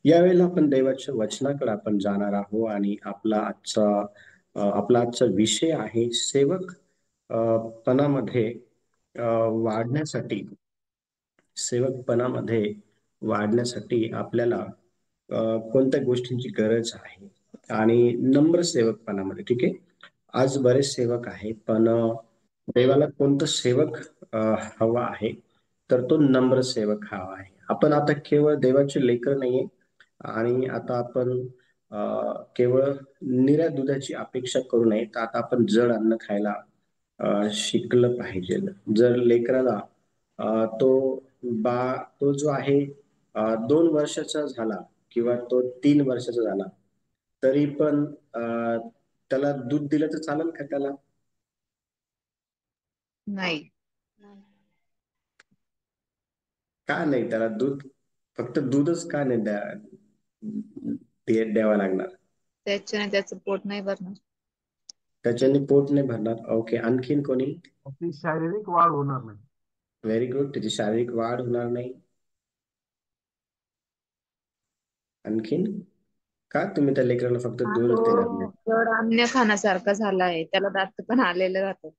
यावेळेला आपण देवाच्या वचनाकडे आपण जाणार आहोत आणि आपला आजचा विषय आहे सेवक पणामध्ये अ, वाढण्यासाठी सेवकपणामध्ये वाढण्यासाठी आपल्याला कोणत्या गोष्टींची गरज आहे आणि नम्र सेवकपणामध्ये ठीक आहे. आज बरेच सेवक आहेत पण देवाला कोणतं सेवक अ, हवा आहे तर तो नम्र सेवक हवा आहे. आपण आता केवळ देवाचे लेकर नाहीये आणि आता आपण केवळ निऱ्या दुधाची अपेक्षा करू नये तर आता आपण जड अन्न खायला शिकलं पाहिजे. जर लेकराला तो तो जो आहे 2 वर्षाचा झाला किंवा तो 3 वर्षाचा झाला तरी पण त्याला दूध दिलं तर चालेल का त्याला? नाही. का नाही त्याला दूध फक्त दूधच का नाही द्यावा लागणार? त्याच्याने त्याचं पोट नाही भरणार. त्याच्याने पोट नाही भरणार. ओके, आणखीन कोणी? ती शारीरिक वाढ होणार नाही. व्हेरी गुड, त्याची शारीरिक वाढ होणार नाही. आणखीन का तुम्ही त्या लेकराला फक्त हा तो दूधच देणार नाही? जड अन्न खाण्यासारखा झालाय, त्याला दात पण आलेले राहतात.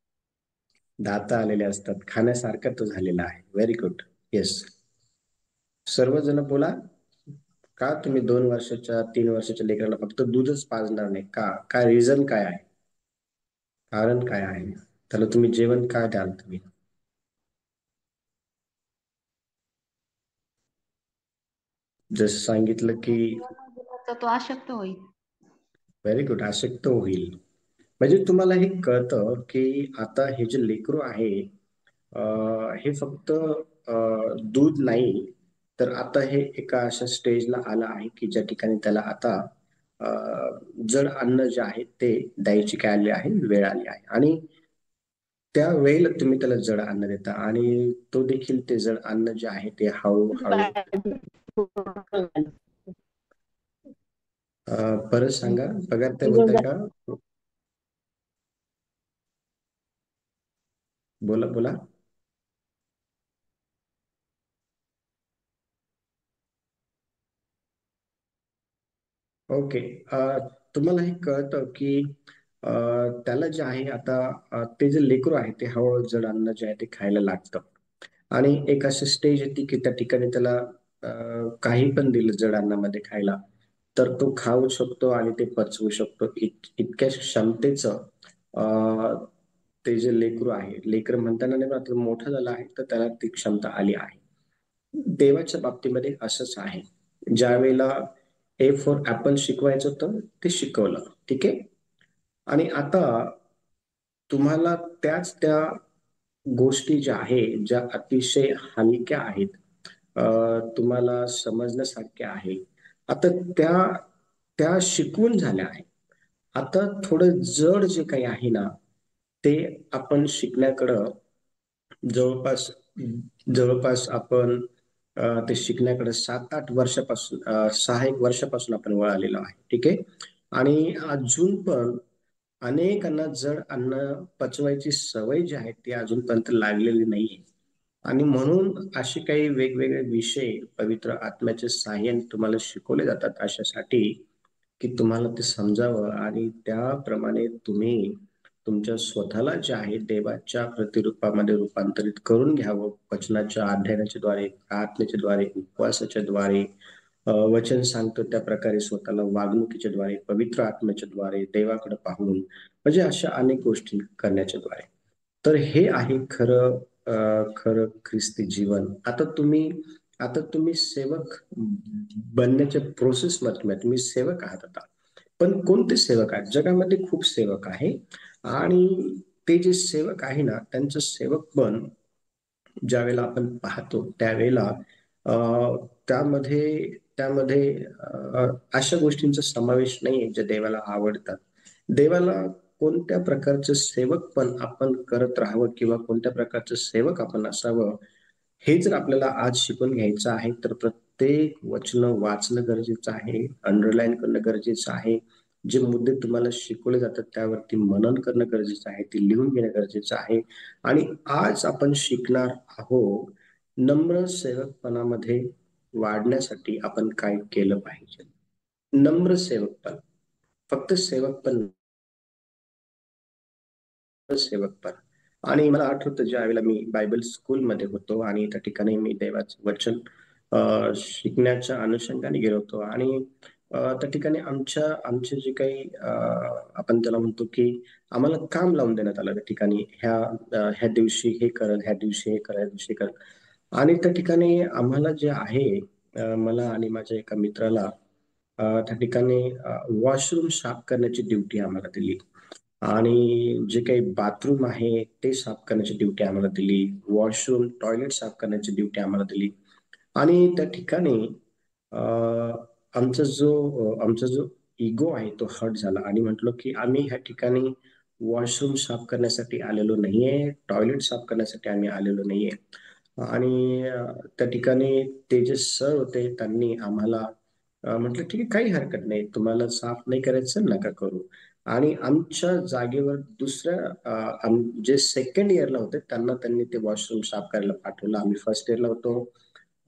दात आलेले असतात, खाण्यासारखा तो झालेला आहे. Very good. येस, सर्वजण बोला. का तुम्ही 2 वर्षाच्या 3 वर्षाच्या लेकराला फक्त दूधच पाजणार नाही? का? काय रिझन काय आहे? कारण काय आहे? त्याला तुम्ही जेवण काय द्याल तुम्ही? जसं सांगितलं की जेवण दिलं तर तो अशक्त होईल. व्हेरी गुड, आसक्त होईल. म्हणजे तुम्हाला हे कळतं की आता हे जे लेकरू आहे हे फक्त दूध नाही तर आता हे एका अशा स्टेजला आलं आहे की ज्या ठिकाणी त्याला आता जड अन्न जे आहे ते द्यायची काय आली आहे, वेळ आली आहे. आणि त्या वेळेला तुम्ही त्याला जड अन्न देता आणि तो देखील ते जड अन्न जे आहे ते हळूहळू परत सांगा, पगार ते बोलताय का? बोला बोला. ओके. तुम्हाला हे कळतं की त्याला जे आहे आता ते जे लेकरू आहे ते हळूहळू जड अन्न जे आहे ते खायला लागतं आणि एक अशी स्टेज येते की त्या ठिकाणी त्याला काही पण दिलं जड अन्नामध्ये खायला तर तो खाऊ शकतो आणि ते पचवू शकतो. इतक्या क्षमतेचं ते जे लेकरू आहे, लेकर म्हणताना नाही पण आता मोठं झालं आहे तर त्याला ती क्षमता आली आहे. देवाच्या बाबतीमध्ये असंच आहे. ज्या वेळेला ए फॉर ऍपल शिकवायचं होतं ते शिकवलं, ठीक आहे. आणि आता तुम्हाला त्या गोष्टी ज्या आहेत ज्या अतिशय हलक्या आहेत, तुम्हाला समजण्यासारख्या आहे, आता त्या त्या शिकवून झाल्या आहेत. आता थोडं जड जे काही आहे ना ते आपण शिकण्याकडं जवळपास जवळपास आपण ते शिकण्याकडे 7-8 वर्षापासून 6-1 वर्षापासून आपण वळालेलो आहे, ठीक आहे. आणि अजून पण अनेकांना जड अन्न पचवायची सवय जी आहे ती अजूनपर्यंत लागलेली नाहीये. आणि म्हणून असे काही वेगवेगळे विषय पवित्र आत्म्याच्या साहाय्याने तुम्हाला शिकवले जातात अशासाठी की तुम्हाला ते समजावं आणि त्याप्रमाणे तुम्ही तुमच्या स्वतःला जे आहे देवाच्या प्रतिरूपामध्ये रूपांतरित करून घ्यावं. वचनाच्या अध्ययनाच्या द्वारे, प्रार्थनेच्या द्वारे, उपवासाच्या द्वारे, वचन सांगतो त्या प्रकारे स्वतःला वागणुकीच्या द्वारे, पवित्र आत्म्याच्या द्वारे, देवाकडे पाहून म्हणजे अशा अनेक गोष्टी करण्याच्या द्वारे. तर हे आहे खरं ख्रिस्ती जीवन. आता तुम्ही सेवक बनण्याच्या प्रोसेसमध्ये तुम्ही सेवक आहात आता. पण कोणते सेवक आहेत? जगामध्ये खूप सेवक आहे आणि ते जे सेवक आहे ना त्यांचं सेवक पण ज्यावेळेला आपण पाहतो त्यावेळेला त्यामध्ये त्यामध्ये अशा गोष्टींचा समावेश नाही जे देवाला आवडतात. देवाला कोणत्या प्रकारचं सेवक पण आपण करत राहावं किंवा कोणत्या प्रकारचं सेवक आपण असावं हे जर आपल्याला आज शिकून घ्यायचं आहे तर प्रत्येक वचन वाचणं गरजेचं आहे, अंडरलाईन करणं गरजेचं आहे. जे मुद्दे तुम्हाला शिकवले जातात त्यावरती मनन करणं गरजेचं आहे, ते लिहून घेणं गरजेचं आहे. आणि आज आपण शिकणार आहोत नम्र सेवकपणामध्ये वाढण्यासाठी आपण काय केलं पाहिजे? नम्र सेवकपण, फक्त सेवकपण सेवकपण. आणि मला आठवतं ज्यावेळेला मी बायबल स्कूलमध्ये होतो आणि त्या ठिकाणी मी देवाचं वचन शिकण्याच्या अनुषंगाने गेलो होतो आणि त्या ठिकाणी आमचे जे काही आपण त्याला म्हणतो की आम्हाला काम लावून देण्यात आलं त्या ठिकाणी ह्या दिवशी हे करल, ह्या दिवशी हे करल, ह्या दिवशी हे करल. आणि त्या ठिकाणी आम्हाला जे आहे मला आणि माझ्या एका मित्राला त्या ठिकाणी वॉशरूम साफ करण्याची ड्युटी आम्हाला दिली आणि जे काही बाथरूम आहे ते साफ करण्याची ड्युटी आम्हाला दिली, वॉशरूम टॉयलेट साफ करण्याची ड्युटी आम्हाला दिली. आणि त्या ठिकाणी आमचा जो इगो आहे तो हर्ट झाला आणि म्हटलो की आम्ही ह्या ठिकाणी वॉशरूम साफ करण्यासाठी आलेलो नाहीये, टॉयलेट साफ करण्यासाठी आम्ही आलेलो नाहीये. आणि त्या ठिकाणी ते जे सर होते त्यांनी आम्हाला म्हटलं ठीक आहे, काही हरकत नाही, तुम्हाला साफ नाही करायचं नका करू. आणि आमच्या जागेवर जे सेकंड इयरला होते त्यांनी ते वॉशरूम साफ करायला पाठवलं. आम्ही फर्स्ट इयरला होतो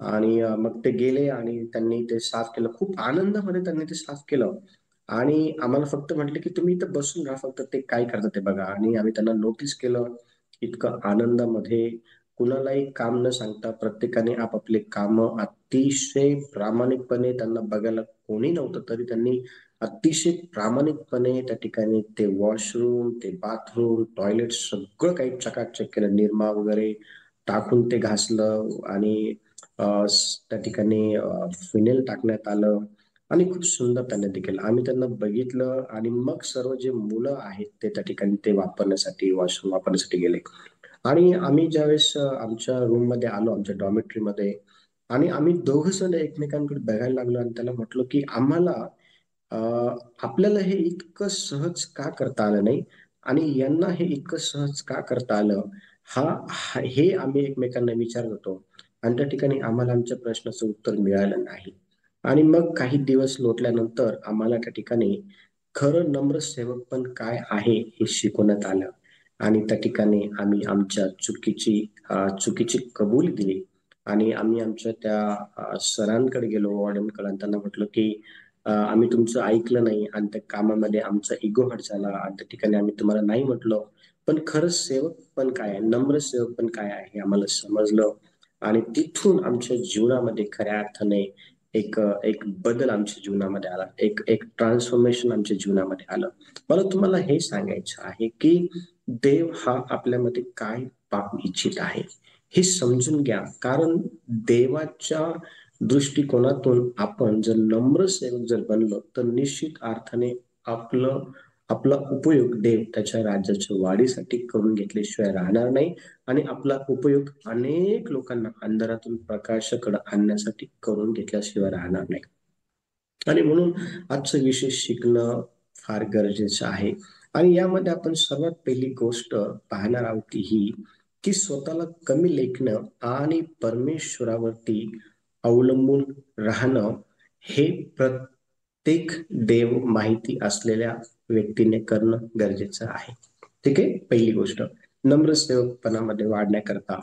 आणि मग ते गेले आणि त्यांनी ते साफ केलं. खूप आनंदामध्ये त्यांनी ते साफ केलं आणि आम्हाला फक्त म्हटलं की तुम्ही इथं बसून राहा, फक्त ते काय करतात ते बघा. आणि आम्ही त्यांना नोटीस केलं. इतकं आनंदामध्ये कुणालाही काम न सांगता प्रत्येकाने आपापले काम अतिशय प्रामाणिकपणे, त्यांना बघायला कोणी नव्हतं तरी त्यांनी अतिशय प्रामाणिकपणे त्या ठिकाणी ते वॉशरूम, ते बाथरूम, टॉयलेट सगळं काही चकाचक केलं. निरमा वगैरे टाकून ते घासलं आणि त्या ठिकाणी फिनेल टाकण्यात आलं आणि खूप सुंदर त्यांनी ते केलं. आम्ही त्यांना बघितलं आणि मग सर्व जे मुलं आहेत ते त्या ठिकाणी ते वापरण्यासाठी, वॉशरूम वापरण्यासाठी गेले. आणि आम्ही ज्यावेळेस आमच्या रूममध्ये आलो, आमच्या डॉर्मेटरीमध्ये, आणि आम्ही दोघं जण एकमेकांकडे बघायला लागलो आणि त्याला म्हटलो की आम्हाला अ, आपल्याला हे इतकं सहज का करता आलं नाही आणि यांना हे इतकं सहज का करता आलं, हे आम्ही एकमेकांना विचारत होतो. आणि त्या ठिकाणी आम्हाला आमच्या प्रश्नाचं उत्तर मिळालं नाही. आणि मग काही दिवस लोटल्यानंतर आम्हाला त्या ठिकाणी खरं नम्र सेवकपण काय आहे हे शिकवण्यात आलं. आणि त्या ठिकाणी आम्ही आमच्या चुकीची कबुली दिली आणि आम्ही आमच्या त्या सरांकडे गेलो, वॉर्डनकडे, आणि त्यांना म्हटलं की आम्ही तुमचं ऐकलं नाही आणि त्या कामामध्ये आमचा इगो हर्ट झाला आणि त्या ठिकाणी आम्ही तुम्हाला नाही म्हटलं. पण खरं सेवक पण काय आहे, नम्र सेवक पण काय आहे हे आम्हाला समजलं. आणि तिथून आमच्या जीवनामध्ये खऱ्या अर्थाने एक बदल आमच्या जीवनामध्ये आला, एक एक ट्रान्सफॉर्मेशन आमच्या जीवनामध्ये आलं. मला तुम्हाला हे सांगायचं आहे की देव हा आपल्यामध्ये काय पाहू इच्छित आहे हे समजून घ्या. कारण देवाच्या दृष्टिकोनातून आपण जर नम्र सेवक जर बनलो तर निश्चित अर्थाने आपलं आपला उपयोग देव त्याच्या राज्याच्या वाढीसाठी करून घेतल्याशिवाय राहणार नाही आणि आपला उपयोग अनेक लोकांना अंधारातून प्रकाशाकडे आणण्यासाठी करून घेतल्याशिवाय राहणार नाही. आणि म्हणून आजचा विषय शिकणं फार गरजेचं आहे. आणि यामध्ये आपण सर्वात पहिली गोष्ट पाहणार आहोत ती ही की स्वतःला कमी लेखणं आणि परमेश्वरावरती अवलंबून राहणं हे प्रत्येक देव माहिती असलेल्या व्यक्तीने करणं गरजेचं आहे. ठीक आहे. पहिली गोष्ट, नम्र सेवकपणामध्ये वाढण्याकरता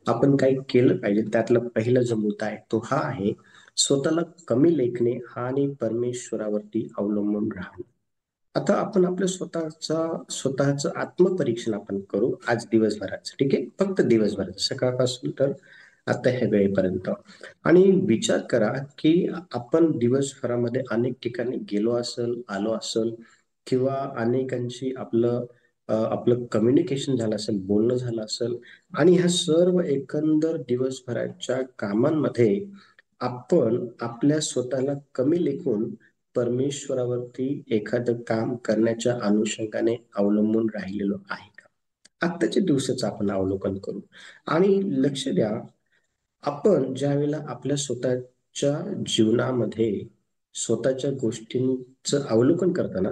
आपण काही केलं पाहिजे. त्यातला पहिला जो मुद्दा आहे तो हा आहे, स्वतःला कमी लेखणे आणि परमेश्वरावरती अवलंबून राहणे. आता आपण आपल्या स्वतःचं आत्मपरीक्षण आपण करू आज दिवसभराचं. ठीक आहे. फक्त दिवसभराचं, सकाळपासून तर आता ह्या वेळेपर्यंत. आणि विचार करा की आपण दिवसभरामध्ये अनेक ठिकाणी गेलो असेल, आलो असेल, किंवा अनेकांशी आपलं कम्युनिकेशन झालं असेल, बोलणं झालं असेल. आणि ह्या सर्व एकंदर दिवसभराच्या कामांमध्ये आपण आपल्या स्वतःला कमी लेखून परमेश्वरावरती एखादं काम करण्याच्या अनुषंगाने अवलंबून राहिलेलो आहे का? आत्ताच्या दिवसाचं आपण अवलोकन करू. आणि लक्ष द्या, आपण ज्यावेळेला आपल्या स्वतःच्या जीवनामध्ये स्वतःच्या गोष्टींचं अवलोकन करताना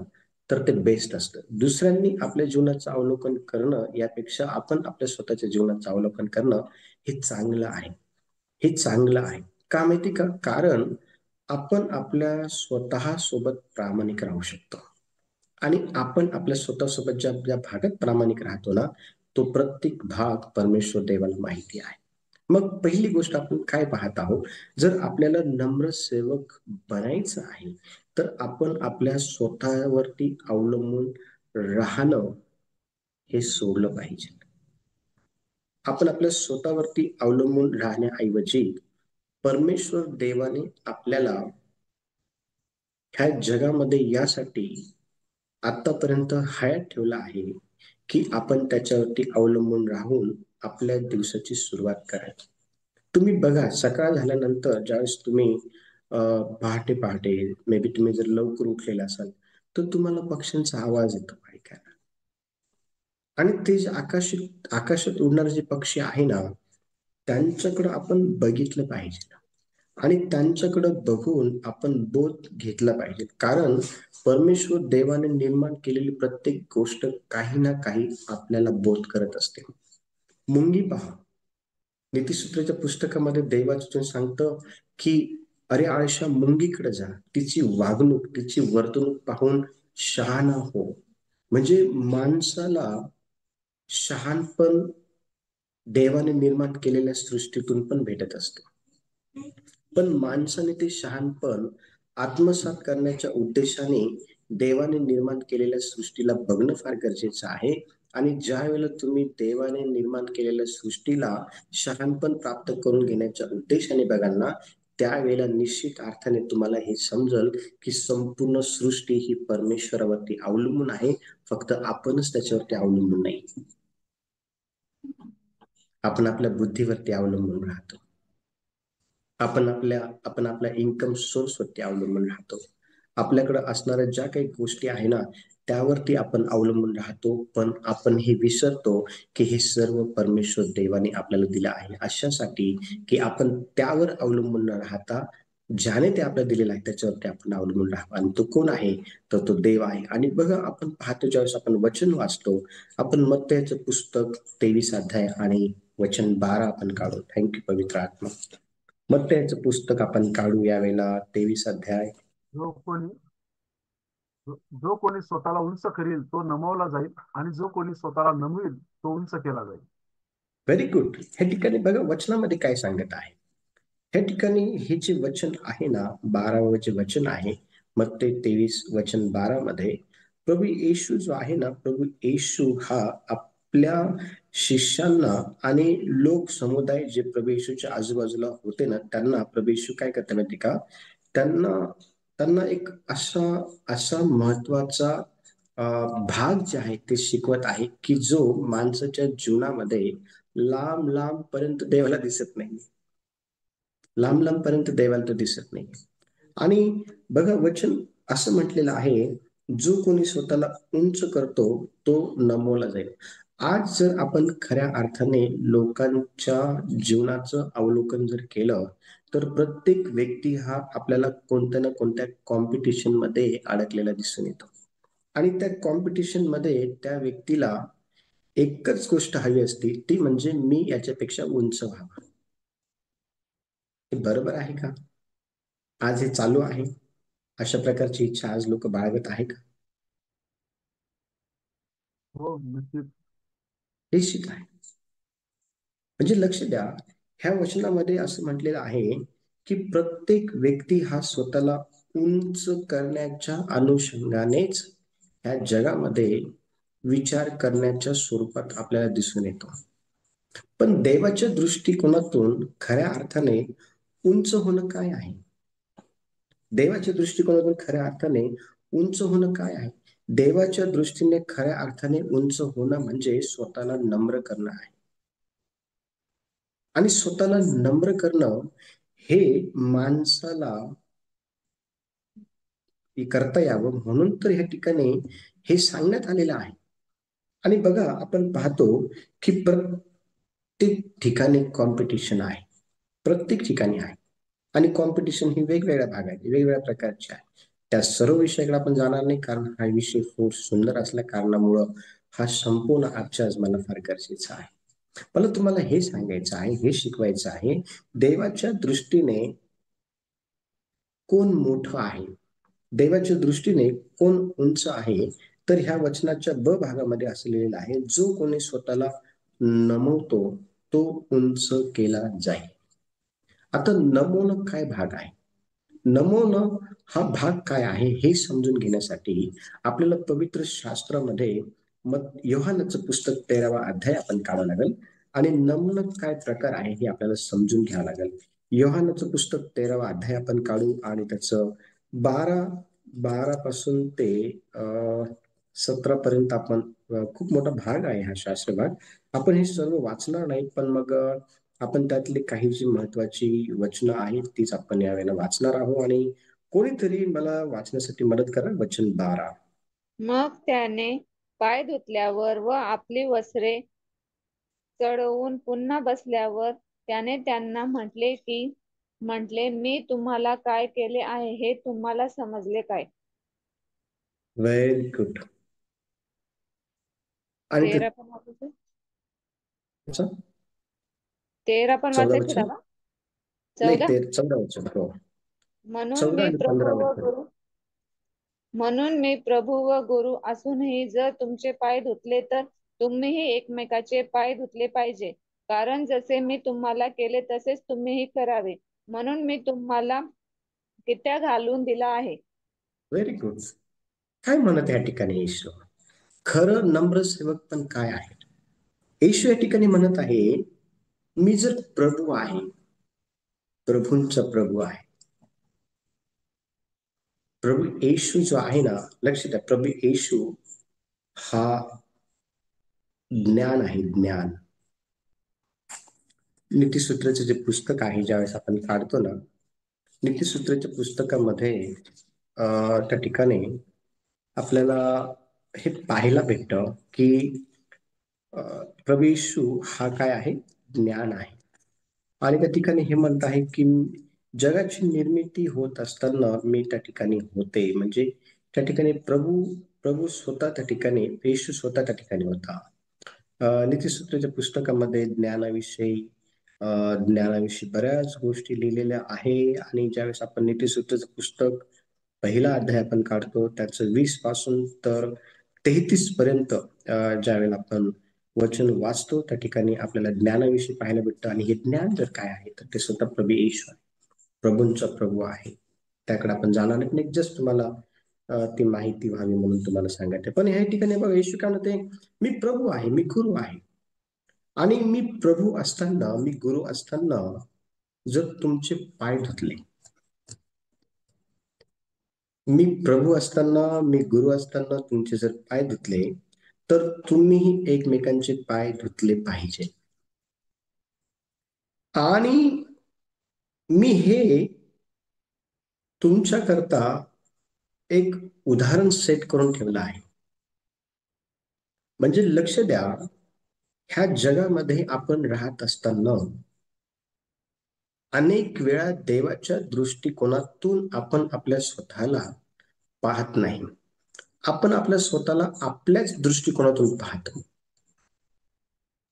तर ते बेस्ट असतं. दुसऱ्यांनी आपल्या जीवनाचं अवलोकन करणं यापेक्षा आपण आपल्या स्वतःच्या जीवनाचं अवलोकन करणं हे चांगलं आहे. हे चांगलं आहे. का माहिती का? कारण आपण आपल्या स्वतः सोबत प्रामाणिक राहू शकतो. आणि आपण आपल्या स्वतःसोबत ज्या ज्या भागात प्रामाणिक राहतो ना, तो प्रत्येक भाग परमेश्वर देवाला माहिती आहे. मग पहिली गोष्ट आपण काय पाहत आहोत, जर आपल्याला नम्र सेवक बनायचं आहे तर आपण आपल्या स्वतःवरती अवलंबून राहणं हे सोडलं पाहिजे. आपण आपल्या स्वतःवरती अवलंबून राहण्याऐवजी परमेश्वर देवाने आपल्याला ह्या जगामध्ये यासाठी आतापर्यंत हयात ठेवला आहे की आपण त्याच्यावरती अवलंबून राहून आपल्या दिवसाची सुरुवात करायची. तुम्ही बघा, सकाळ झाल्यानंतर ज्यावेळेस तुम्ही पहाटे पहाटे मे बी तुम्ही जर लवकर उठलेला असाल तर तुम्हाला पक्ष्यांचा आवाज येतो ऐकायला. आणि ते जे आकाशात उडणारे जे पक्षी आहे ना, त्यांच्याकडं आपण बघितलं पाहिजे आणि त्यांच्याकडं बघून आपण बोध घेतला पाहिजे. कारण परमेश्वर देवाने निर्माण केलेली प्रत्येक गोष्ट काही ना काही आपल्याला बोध करत असते. मुंगी पहा, नीतिसूत्राच्या पुस्तकामध्ये देवाचं सांगतं की अरे आळशा, मुंगीकडे जा, तिची वागणूक तिची वर्तणूक पाहून शहाणा हो. म्हणजे माणसाला शहाणपण देवाने निर्माण केलेल्या सृष्टीतून पण भेटत असतं. पण माणसाने ते शहाणपण आत्मसात करण्याच्या उद्देशाने देवाने निर्माण केलेल्या सृष्टीला बघणं फार गरजेचं आहे. आणि ज्या वेळेला तुम्ही देवाने निर्माण केलेल्या सृष्टीला शहाणपण प्राप्त करून घेण्याच्या उद्देशाने बघाल ना, त्यावेळेला निश्चित अर्थाने तुम्हाला हे समजल की संपूर्ण सृष्टी ही परमेश्वरावरती अवलंबून आहे, फक्त आपणच त्याच्यावरती अवलंबून नाही. आपण आपल्या बुद्धीवरती अवलंबून राहतो. आपण आपल्या इन्कम सोर्सवरती अवलंबून राहतो. आपल्याकडे असणाऱ्या ज्या काही गोष्टी आहे ना, त्यावरती आपण अवलंबून राहतो. पण आपण हे विसरतो की हे सर्व परमेश्वर देवाने आपल्याला दिलं आहे अशासाठी की आपण त्यावर अवलंबून न राहता ज्याने ते आपल्याला दिलेलं आहे त्याच्यावरती आपण अवलंबून राहावं. आणि तो कोण आहे? तर तो देव आहे. आणि बघा, आपण पाहतो ज्यावेळेस आपण वचन वाचतो, आपण मत्तयाचं पुस्तक 23 अध्याय आणि वचन 12 आपण काढू. थँक्यू पवित्र आत्मा. मत्तयाचं पुस्तक आपण काढू यावेळेला 23 अध्याय. जो कोणी जो कोणी स्वतःला उंच करील तो नमवला जाईल आणि जो कोणी स्वतःला नमवेल तो उंच केला जाईल. Very good. ह्या ठिकाणी बघा वचनामध्ये काय सांगत आहे. ह्या ठिकाणी हे जे वचन आहे ना, 12वं जे वचन आहे मत्तय 23 वचन 12 मध्ये प्रभू येशू जो आहे ना, प्रभू येशू हा आपल्या शिष्यांना आणि लोक समुदाय जे प्रभू येशूच्या आजूबाजूला होते ना, त्यांना प्रभू येशू काय करते माहिती का, त्यांना त्यांना एक असा महत्वाचा भाग जे आहे ते शिकवत आहे की जो माणसाच्या जीवनामध्ये लांब लांब पर्यंत देवाला दिसत नाही. लांब लांब पर्यंत देवाला तो दिसत नाही. आणि बघा वचन असं म्हटलेलं आहे, जो कोणी स्वतःला उंच करतो तो नमवला जाईल. आज जर आपण खऱ्या अर्थाने लोकांच्या जीवनाचं अवलोकन जर केलं तर प्रत्येक व्यक्ती हा आपल्याला कोणत्या ना कोणत्या कॉम्पिटिशन मध्ये अडकलेला दिसून येतो. आणि त्या कॉम्पिटिशन मध्ये त्या व्यक्तीला एकच गोष्ट हवी असते, ती म्हणजे मी याच्यापेक्षा उंच व्हावं. हे बरोबर आहे का? आज हे चालू आहे? अशा प्रकारची इच्छा आज लोक बाळगत आहे का? हो, नक्कीच. निश्चित आहे. म्हणजे लक्ष द्या, ह्या वचनामध्ये असं म्हटलेलं आहे की प्रत्येक व्यक्ती हा स्वतःला उंच करण्याच्या अनुषंगानेच ह्या जगामध्ये विचार करण्याच्या स्वरूपात आपल्याला दिसून येतो. पण देवाच्या दृष्टिकोनातून खऱ्या अर्थाने उंच होणं काय आहे? देवाच्या दृष्टिकोनातून खऱ्या अर्थाने उंच होणं काय आहे? देवाच्या दृष्टीने खऱ्या अर्थाने उंच होणं म्हणजे स्वतःला नम्र करणं आहे. आणि स्वतःला नम्र करणं हे माणसाला करता यावं म्हणून तर ह्या ठिकाणी हे सांगण्यात आलेलं आहे. आणि बघा, आपण पाहतो की प्रत्येक ठिकाणी कॉम्पिटिशन आहे. प्रत्येक ठिकाणी आहे. आणि कॉम्पिटिशन ही वेगवेगळ्या भागाची वेगवेगळ्या प्रकारची आहे. त्या सर्व विषयाकडे आपण जाणार नाही, कारण हा विषय खूप सुंदर असल्या कारणामुळं हा संपूर्ण आजच्या आज मला फार गरजेचा आहे. मला तुम्हाला हे सांगायचं आहे, हे शिकवायचं आहे, देवाच्या दृष्टीने कोण मोठं आहे, देवाच्या दृष्टीने कोण उंच आहे. तर ह्या वचनाच्या ब भागामध्ये असं लिहिलेलं आहे, जो कोणी स्वतःला नमवतो तो उंच केला जाईल. आता नमवणं काय भाग आहे? नमवणं हा भाग काय आहे हे समजून घेण्यासाठी आपल्याला पवित्र शास्त्रामध्ये मग योहानाचं पुस्तक 13वा अध्याय आपण काढावं लागेल आणि नमणं काय प्रकार आहे हे आपल्याला समजून घ्यावं लागेल. योहानाचं पुस्तक 13वा अध्याय आपण काढू आणि त्याचं 12 पासून ते 17 पर्यंत आपण खूप मोठा भाग आहे हा शास्त्र भाग. आपण हे सर्व वाचणार नाही, पण मग आपण त्यातली काही जी महत्वाची वचनं आहेत तीच आपण यावेळेला वाचणार आहोत. आणि कोणीतरी मला वाचण्यासाठी मदत करा. वचन 12. मग त्याने पाय धुतल्यावर व आपली वस्त्रे चढवून पुन्हा बसल्यावर त्याने त्यांना म्हटले, मी तुम्हाला काय केले आहे हे तुम्हाला समजले काय? Very good. आणि 13 पण वाचायचं? त्याचं 13 पण 14 वाचायचं वचन दादा? नाही, 14. ते 14 वचन. हो, म्हणून 14 मी आणि प्रभू 15 व वचन. गुरु म्हणून मी प्रभू व गुरु असूनही जर तुमचे पाय धुतले तर तुम्हीही एकमेकाचे पाय धुतले पाहिजे. कारण जसे मी तुम्हाला केले तसेच तुम्हीही करावे. म्हणून मी तुम्हाला कित्या घालून दिला आहे. Very good. काय म्हणत या ठिकाणी येशू? खरं नम्र सेवक पण काय आहे? येशू या ठिकाणी म्हणत आहे, मी जर प्रभू आहे, प्रभूंचा प्रभू आहे. प्रभू येशू जो आहे ना, लक्ष द्या, प्रभू येशू हा ज्ञान आहे, ज्ञान. नीतिसूत्राचे जे पुस्तक आहे, ज्यावेळेस आपण काढतो ना, नीतिसूत्राच्या पुस्तकामध्ये त्या ठिकाणी आपल्याला हे पाहायला भेटतं की प्रभू येशू हा काय आहे? ज्ञान आहे. आणि त्या ठिकाणी हे म्हणत आहे की जगाची निर्मिती होत असताना मी त्या ठिकाणी होते. म्हणजे त्या ठिकाणी प्रभू प्रभू स्वतः त्या ठिकाणी, येशू स्वतः त्या ठिकाणी होता. नीतिसूत्राच्या पुस्तकामध्ये ज्ञानाविषयी बऱ्याच गोष्टी लिहिलेल्या आहे. आणि ज्यावेळेस आपण नीतिसूत्राचं पुस्तक पहिला अध्याय आपण काढतो, त्याचं 20 पासून तर 33 पर्यंत ज्यावेळेला आपण वचन वाचतो, त्या ठिकाणी आपल्याला ज्ञानाविषयी पाहायला भेटतं. आणि हे ज्ञान जर काय आहे तर ते स्वतः प्रभू येशू आहे, प्रभूंचा प्रभू आहे. त्याकडे आपण जाणार नाही, जस्ट तुम्हाला ती माहिती व्हावी म्हणून तुम्हाला सांगायचं. पण ह्या ठिकाणी बघा, येशू काय म्हणते, मी प्रभू आहे, मी गुरु आहे. आणि मी प्रभू असताना, मी गुरु असताना जर तुमचे पाय धुतले, मी प्रभू असताना, मी गुरु असताना तुमचे जर पाय धुतले, तर तुम्हीही एकमेकांचे पाय धुतले पाहिजे. आणि मी हे तुमच्याकरता एक उदाहरण सेट करून ठेवलं आहे. म्हणजे लक्ष द्या, ह्या जगामध्ये आपण राहत असताना अनेक वेळा देवाच्या दृष्टिकोनातून आपण आपल्या स्वतःला पाहत नाही. आपण आपल्या स्वतःला आपल्याच दृष्टिकोनातून पाहतो,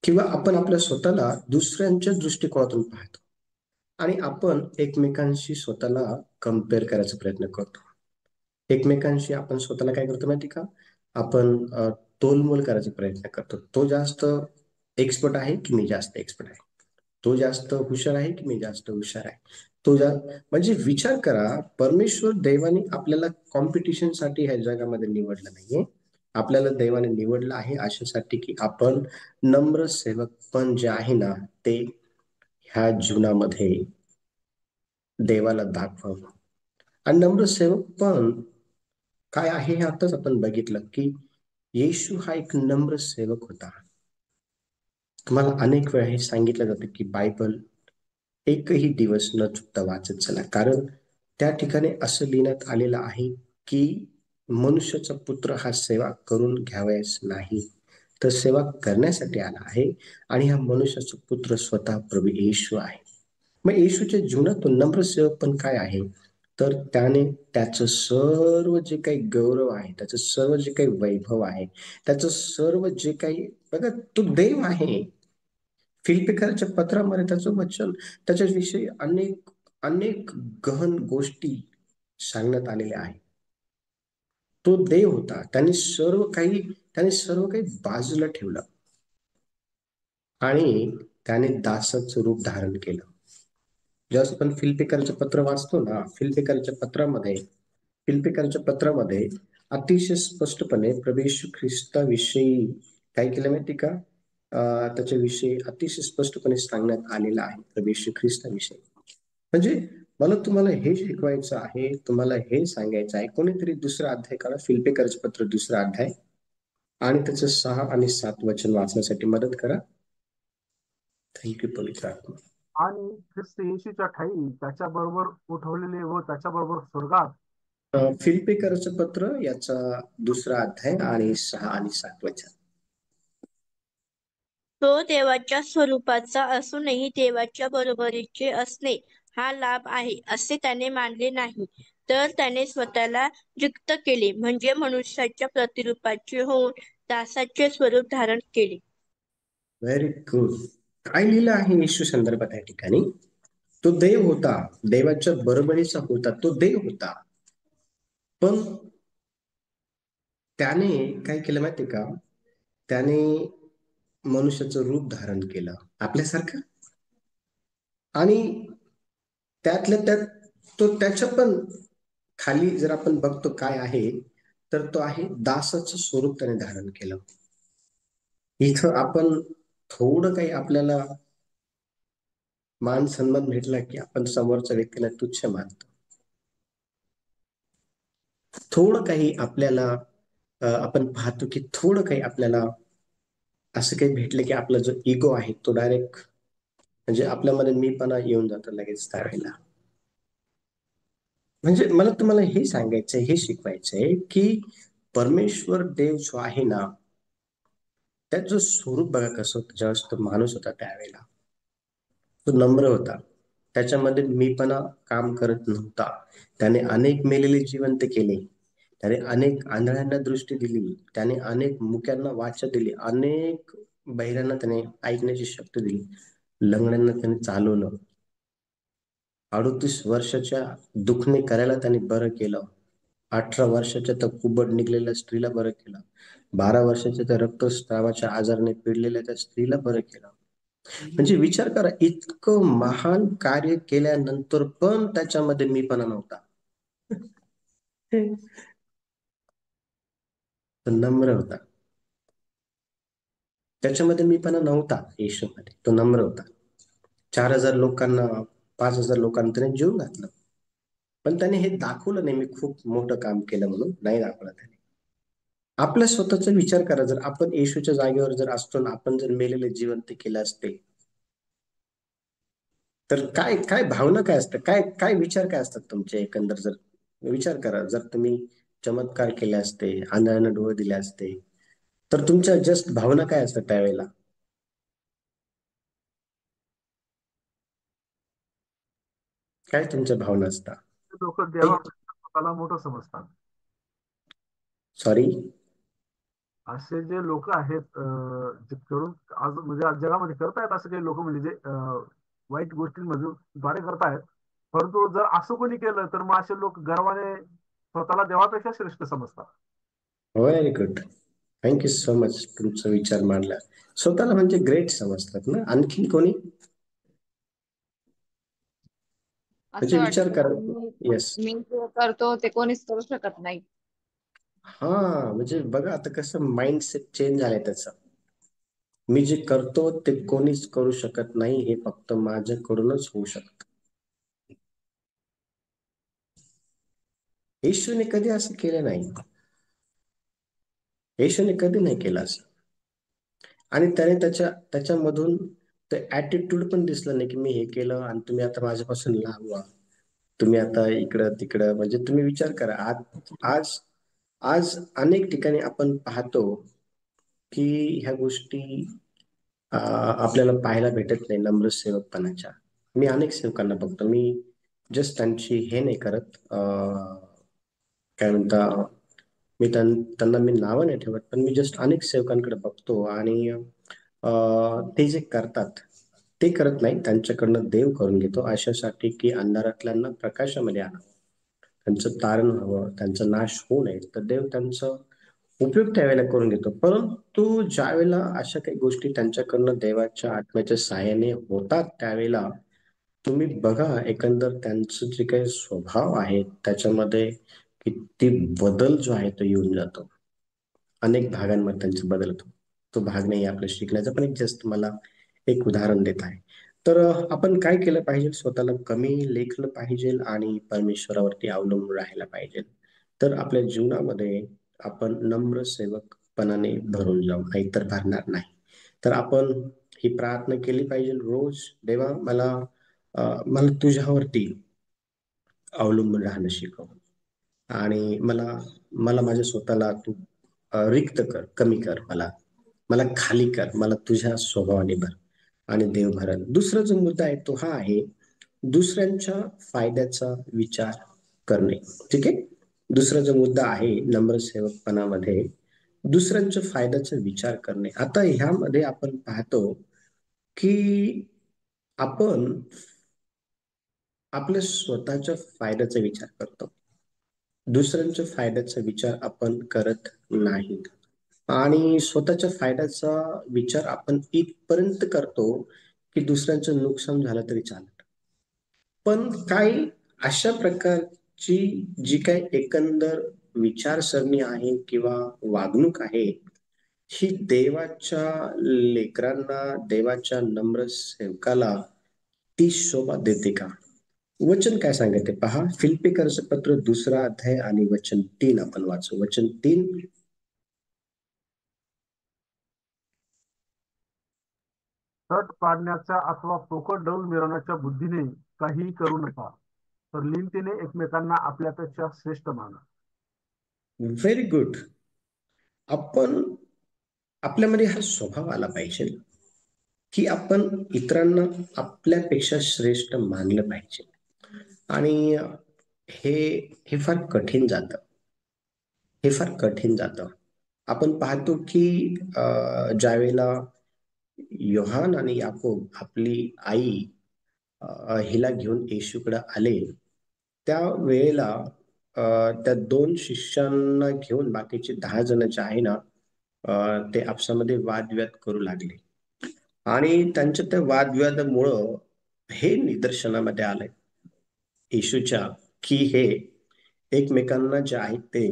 किंवा आपण आपल्या स्वतःला दुसऱ्यांच्या दृष्टिकोनातून पाहतो. आणि आपण एकमेकांशी स्वतःला कम्पेअर करायचा प्रयत्न करतो. एकमेकांशी आपण स्वतःला काय करतो माहिती का? आपण तोलमोल करायचा प्रयत्न करतो. तो जास्त एक्सपर्ट आहे की मी जास्त एक्सपर्ट आहे? तो जास्त हुशार आहे की मी जास्त हुशार आहे? म्हणजे विचार करा, परमेश्वर देवाने आपल्याला कॉम्पिटिशनसाठी ह्या जगामध्ये निवडलं नाहीये. आपल्याला देवाने निवडलं आहे अशासाठी की आपण नम्र सेवक पण जे आहे ना, ते ह्या जीवनामध्ये देवाला दाखवावं. आणि नम्र सेवक पण काय आहे हे आताच आपण बघितलं की येशू हा एक नम्र सेवक होता. तुम्हाला अनेक वेळा हे सांगितलं जातं की बायबल एकही दिवस न चुकता वाचत चला, कारण त्या ठिकाणी असं लिहिण्यात आलेलं आहे की मनुष्याचा पुत्र हा सेवा करून घ्यावयास नाही, तर सेवा करण्यासाठी आला आहे. आणि हा मनुष्याचा पुत्र स्वतः प्रभू येशू आहे. मग येशूच्या जीवनात तो नम्र सेवक पण काय आहे, तर त्याने त्याचं सर्व जे काही गौरव आहे, त्याचं सर्व जे काही वैभव आहे, त्याचं सर्व जे काही, बघा तो देव आहे. फिलिप्पिकरच्या पत्रामध्ये त्याचं वचन, त्याच्याविषयी अनेक अनेक गहन गोष्टी सांगण्यात आलेल्या आहेत. तो देव होता. त्याने सर्व काही बाजूला ठेवलं आणि त्याने दासाचं रूप धारण केलं. जेव्हा आपण फिलिप्पिकरचं पत्र वाचतो ना, फिलिप्पिकरच्या पत्रामध्ये अतिशय स्पष्टपणे प्रभू येशू ख्रिस्ताविषयी काय केलं माहिती का? त्याच्याविषयी अतिशय स्पष्टपणे सांगण्यात आलेलं आहे प्रभू येशू ख्रिस्ताविषयी. म्हणजे मला तुम्हाला हे शिकवायचं आहे, तुम्हाला हे सांगायचं आहे. कोणीतरी दुसरा अध्याय काढा, फिलिप्पिकरचं पत्र 2रा अध्याय आणि त्याचं 6 आणि 7 वचन वाचण्यासाठी मदत करा. थँक्यू पवित्र आत्मा. आणि ख्रिस्त येशूच्या ठाई त्याच्याबरोबर उठवलेले व त्याच्याबरोबर स्वर्गात. फिलिप्पिकरचं पत्र याचा 2रा अध्याय आणि 6 आणि 7 वचन. तो देवाच्या स्वरूपाचा असूनही देवाच्या बरोबरीचे असणे हा लाभ आहे असे त्याने मानले नाही, तर त्याने स्वतःला रिक्त केले, म्हणजे मनुष्याच्या प्रतिरूपाचे होऊन दासाचे स्वरूप धारण केले. Very good. काय लिहिलं आहे येशू संदर्भात या ठिकाणी? तो देव होता, देवाच्या बरोबरीचा होता, तो देव होता. पण त्याने काय केलं माहितीये का? त्याने मनुष्याचं रूप धारण केलं आपल्यासारखं, आणि त्यातल्या त्यात तो त्याच्या पण खाली जर आपण बघतो काय आहे, तर तो आहे दासाचं स्वरूप त्याने धारण केलं. इथं आपण थोडं काही आपल्याला मान सन्मान भेटला की आपण समोरच्या व्यक्तीला तुच्छ मानतो. थोडं काही आपल्याला आपण पाहतो की थोडं काही आपल्याला असं काही भेटलं की आपला जो इगो आहे तो डायरेक्ट म्हणजे आपल्यामध्ये मीपणा येऊन जातो लगेच त्यावेळेला. म्हणजे मला तुम्हाला हे सांगायचंय, हे शिकवायचंय की परमेश्वर देव जो आहे ना, त्याचं स्वरूप बघा कसं होतं. ज्यावेळेस तो माणूस होता त्यावेळेला तो नम्र होता, त्याच्यामध्ये मीपणा काम करत नव्हता. त्याने अनेक मेलेले जिवंत केले, त्याने अनेक आंधळ्यांना दृष्टी दिली, त्याने अनेक मुक्यांना वाचा दिली, अनेक बहिरांना त्याने ऐकण्याची शक्ती दिली, लंगड्यांना त्याने चालवलं, 38 वर्षाच्या दुखणे करायला त्याने बरं केलं, 18 वर्षाच्या त्या कुबड निघलेल्या स्त्रीला बरं केलं, 12 वर्षाच्या त्या रक्तस्रावाच्या आजाराने पिडलेल्या त्या स्त्रीला बरं केलं. म्हणजे विचार करा, इतकं महान कार्य केल्यानंतर पण त्याच्यामध्ये मीपणा नव्हता. तो नम्र होता, त्याच्यामध्ये मीपणा नव्हता. येशूमध्ये तो नम्र होता. 4000 लोकांना 5000 लोकांना त्याने जीव घातलं, पण त्याने हे दाखवलं नाही मी खूप मोठं काम केलं म्हणून, नाही दाखवलं त्याने. आपला स्वतःचा विचार करा, जर आपण येशूच्या जागेवर जर असतो ना, आपण जर मेलेले जिवंत केले असते तर काय काय भावना काय असतात, काय काय विचार काय असतात तुमचे एकंदर? जर विचार करा, जर तुम्ही चमत्कार केले असते, आंधळ्यांना डोळे दिले असते, तर तुमच्या जस्ट भावना काय असतात त्यावेळेला? काय तुमच्या भावना असतात? लोक देवापेक्षा स्वतःला मोठं समजतात. सॉरी, असे जे लोक आहेत जे करून आज म्हणजे आज जगामध्ये करतायत, असं काही लोक म्हणजे जे वाईट गोष्टींमधून द्वारे करतायत, परंतु जर असं कोणी केलं तर मग असे लोक गर्वाने स्वतःला देवापेक्षा श्रेष्ठ समजतात. Very good, thank you so much. तुमचा विचार मांडला. स्वतःला म्हणजे ग्रेट समजतात ना. आणखी कोणी म्हणजे असं विचार वाटतं करा. की येस, मी जे करतो ते कोणीच करू शकत नाही. हा म्हणजे बघा आता कसं माइंडसेट चेंज झालंय त्याचं. मी जे करतो ते कोणीच करू शकत नाही, हे फक्त माझ्याकडूनच होऊ शकतं. येशूने कधी असं केलं नाही, येशूने कधी नाही केलं असं. आणि त्याने त्याच्यामधून ते ऍटिट्यूड पण दिसलं नाही की मी हे केलं आणि तुम्ही आता माझ्यापासून लांब व्हा, तुम्ही आता इकडं तिकडं. म्हणजे तुम्ही विचार करा, आज आज अनेक ठिकाणी आपण पाहतो की ह्या गोष्टी आपल्याला पाहायला भेटत नाही, नम्र सेवकपणाच्या. मी अनेक सेवकांना बघतो, मी जस्ट त्यांची हे नाही करत, काय म्हणता, त्यांना मी नावं नाही ठेवत, पण मी जस्ट अनेक सेवकांकडे बघतो आणि ते जे करतात ते करत नाही, त्यांच्याकडनं देव करून घेतो अशासाठी की अंधारातल्यांना प्रकाशामध्ये आणावं, त्यांचं तारण व्हावं, त्यांचा नाश होऊ नये. तर देव त्यांचं उपयोग त्यावेळेला करून घेतो. परंतु ज्यावेळेला अशा काही गोष्टी त्यांच्याकडनं देवाच्या आत्म्याच्या सहाय्याने होतात, त्यावेळेला तुम्ही बघा एकंदर त्यांचं जे काही स्वभाव आहे त्याच्यामध्ये किती बदल जो आहे तो येऊन जातो. अनेक भागांमध्ये त्यांचा बदल होतो. तो भाग नाही आपल्या शिकण्याचा, पण एक जस्ट मला एक उदाहरण देत आहे. तर आपण काय केलं पाहिजे? स्वतःला कमी लेखलं पाहिजे आणि परमेश्वरावरती अवलंबून राहायला पाहिजे. तर आपल्या जीवनामध्ये आपण नम्र सेवकपणाने भरून जाऊ, नाहीतर भरणार नाही. तर आपण ही प्रार्थना केली पाहिजे रोज, देवा मला तुझ्यावरती अवलंबून राहणं शिकव आणि मला मला माझ्या स्वतःला तू रिक्त कर, कमी कर, मला मला खाली कर, मला तुझ्या स्वभावाने भर आणि देव भरल. दुसरा जो मुद्दा आहे तो हा आहे, दुसऱ्यांच्या फायद्याचा विचार करणे. ठीक आहे. दुसरा जो मुद्दा आहे नम्रसेवकपणामध्ये, दुसऱ्यांच्या फायद्याचा विचार करणे. आता ह्यामध्ये आपण पाहतो की आपण आपल्या स्वतःच्या फायद्याचा विचार करतो, दुसऱ्यांच्या फायद्याचा विचार आपण करत नाही. आणि स्वतःच्या फायद्याचा विचार आपण इथपर्यंत करतो की दुसऱ्यांचं नुकसान झालं तरी चालत. पण काही अशा प्रकारची जी काही एकंदर विचारसरणी आहे किंवा वागणूक आहे, ही देवाच्या लेकरांना, देवाच्या नम्र सेवकाला ती शोभा देते का? वचन काय सांगते पहा, फिलिप्पीकरांचं पत्र 2 अध्याय आणि वचन 3 आपण वाचू. वचन 3, तट पाडण्याच्या अथवा पोकळ डौल मिरवण्याच्या बुद्धीने काहीही करू नका, तर लीनतेने एकमेकांना आपल्यापेक्षा श्रेष्ठ माना. Very good. आपण आपल्यामध्ये हा स्वभाव आला पाहिजे की आपण इतरांना आपल्यापेक्षा श्रेष्ठ मानलं पाहिजे. आणि हे हे फार कठीण जातं, हे फार कठीण जातं. आपण पाहतो की ज्यावेळेला योहान आणि याकोब आपली आई हिला घेऊन येशूकडे आले, त्या वेळेला त्या 2 शिष्यांना घेऊन बाकीचे 10 जण जे आहे ना, ते आपसामध्ये वादविवाद करू लागले आणि त्यांच्या त्या वादविवादामुळं हे निदर्शनामध्ये आलंय येशूच्या की हे एकमेकांना जे आहे ते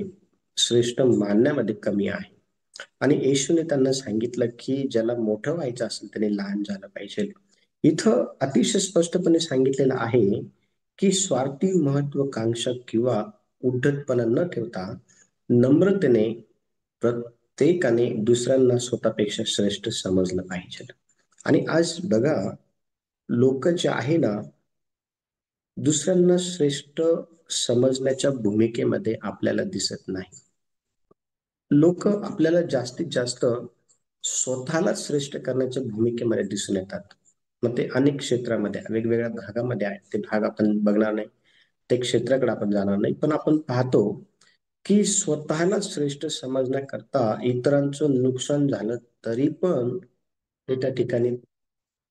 श्रेष्ठ मानण्यामध्ये कमी आहे. आणि येशूने त्यांना सांगितलं की ज्याला मोठं व्हायचं असेल त्याने लहान झालं पाहिजे. इथं अतिशय स्पष्टपणे सांगितलेलं आहे की स्वार्थी महत्वाकांक्षा किंवा उद्धटपणा न ठेवता नम्रतेने प्रत्येकाने दुसऱ्यांना स्वतःपेक्षा श्रेष्ठ समजलं पाहिजे. आणि आज बघा, लोक जे आहे ना, दुसऱ्यांना श्रेष्ठ समजण्याच्या भूमिकेमध्ये आपल्याला दिसत नाही. लोक आपल्याला जास्तीत जास्त स्वतःलाच श्रेष्ठ करण्याच्या भूमिकेमध्ये दिसून येतात. मग ते अनेक क्षेत्रामध्ये वेगवेगळ्या भागामध्ये आहेत, ते भाग आपण बघणार नाही, ते क्षेत्राकडे आपण जाणार नाही. पण आपण पाहतो की स्वतःलाच श्रेष्ठ समजण्याकरता इतरांचं नुकसान झालं तरी पण ते त्या ठिकाणी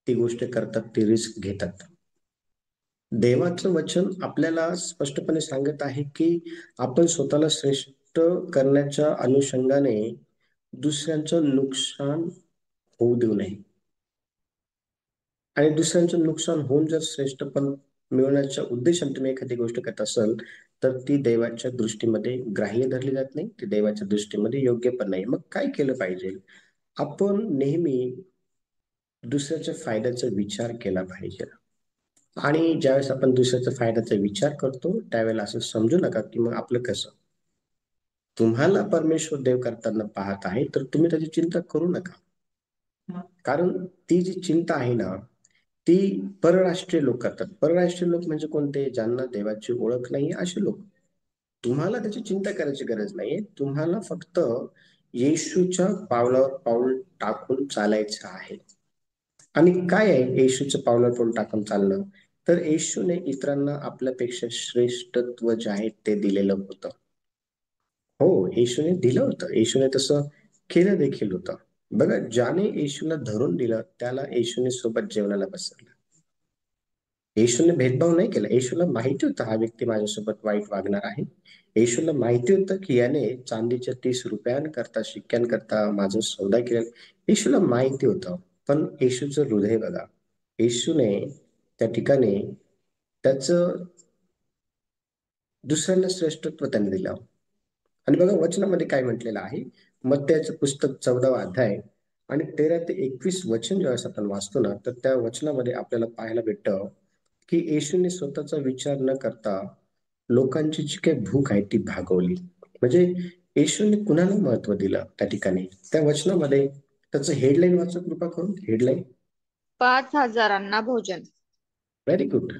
ती गोष्ट करतात, ती रिस्क घेतात. देवाचं वचन आपल्याला स्पष्टपणे सांगत आहे की आपण स्वतःला श्रेष्ठ करण्याच्या अनुषंगाने दुसऱ्यांचं नुकसान होऊ देऊ नये. आणि दुसऱ्यांचं नुकसान होऊन जर श्रेष्ठपण मिळवण्याच्या उद्देशाने तुम्ही एखादी गोष्ट करत असाल, तर ती देवाच्या दृष्टीमध्ये ग्राह्य धरली जात नाही, ती देवाच्या दृष्टीमध्ये योग्य पण नाही. मग काय केलं पाहिजे? आपण नेहमी दुसऱ्याच्या फायद्याचा विचार केला पाहिजे. आणि ज्यावेळेस आपण दुसऱ्याच्या फायद्याचा विचार करतो, त्यावेळेला असं समजू नका की मग आपलं कसं. तुम्हाला परमेश्वर देव करताना पाहत आहे, तर तुम्ही त्याची चिंता करू नका. कारण ती जी चिंता आहे ना, ती परराष्ट्रीय लोक करतात. परराष्ट्रीय लोक म्हणजे कोणते? ज्यांना देवाची ओळख नाही असे लोक. तुम्हाला त्याची चिंता करायची गरज नाहीये. तुम्हाला फक्त येशूच्या पावलावर पाऊल टाकून चालायचं आहे. आणि काय आहे येशूच्या पावलावर पाऊल टाकून चालणं? तर येशूने इतरांना आपल्यापेक्षा श्रेष्ठत्व जे आहे ते दिलेलं होतं. हो, येशूने दिलं होतं. येशूने तसं केलं देखील होतं. बघा, ज्याने येशूला धरून दिलं त्याला येशूने सोबत जेवणाला बसवलं. येशूने भेदभाव नाही केला. येशूला माहिती होतं हा व्यक्ती माझ्यासोबत वाईट वागणार आहे. येशूला माहिती होतं की याने चांदीच्या 30 रुपयांकरता शिक्क्यांकरता माझा सौदा केला. येशूला माहिती होतं. पण येशूचं हृदय बघा. येशूने त्या ठिकाणी त्याचं दुसऱ्यांना श्रेष्ठत्व त्याने दिलं. आणि बघा वचनामध्ये काय म्हटलेलं आहे, मत्तयाचं पुस्तक 14वा अध्याय आणि 13 ते 21 वचन ज्यावेळेस आपण वाचतो ना, तर त्या वचनामध्ये आपल्याला पाहायला भेटतं की येशूने स्वतःचा विचार न करता लोकांची जी काही भूक आहे ती भागवली. म्हणजे येशूने कुणाला महत्व दिलं त्या ठिकाणी त्या वचनामध्ये. त्याचं हेडलाईन वाचा कृपा करून. हेडलाईन 5,000 भोजन. Very good.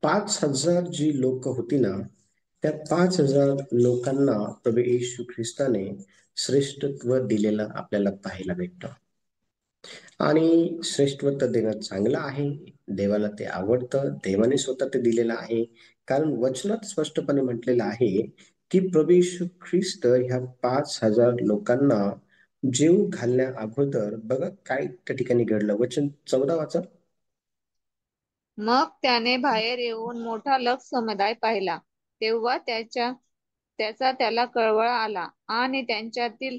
5,000 जी लोक होती ना, त्या 5,000 लोकांना प्रभू येशू ख्रिस्ताने श्रेष्ठत्व दिलेलं आपल्याला पाहायला भेटतं. आणि श्रेष्ठत्व देणं चांगलं आहे. देवाला ते आवडतं. देवाने स्वतः ते दिलेलं आहे. कारण वचनात स्पष्टपणे म्हटलेलं आहे की प्रभू येशू ख्रिस्त ह्या 5,000 लोकांना जेवू घालण्या अगोदर बघा काय त्या ठिकाणी घडलं. वचन 14 वाचा. मग त्याने बाहेर येऊन मोठा लोक समुदाय पाहिला. तेव्हा त्याचा त्याला कळवळा आला आणि त्यांच्यातील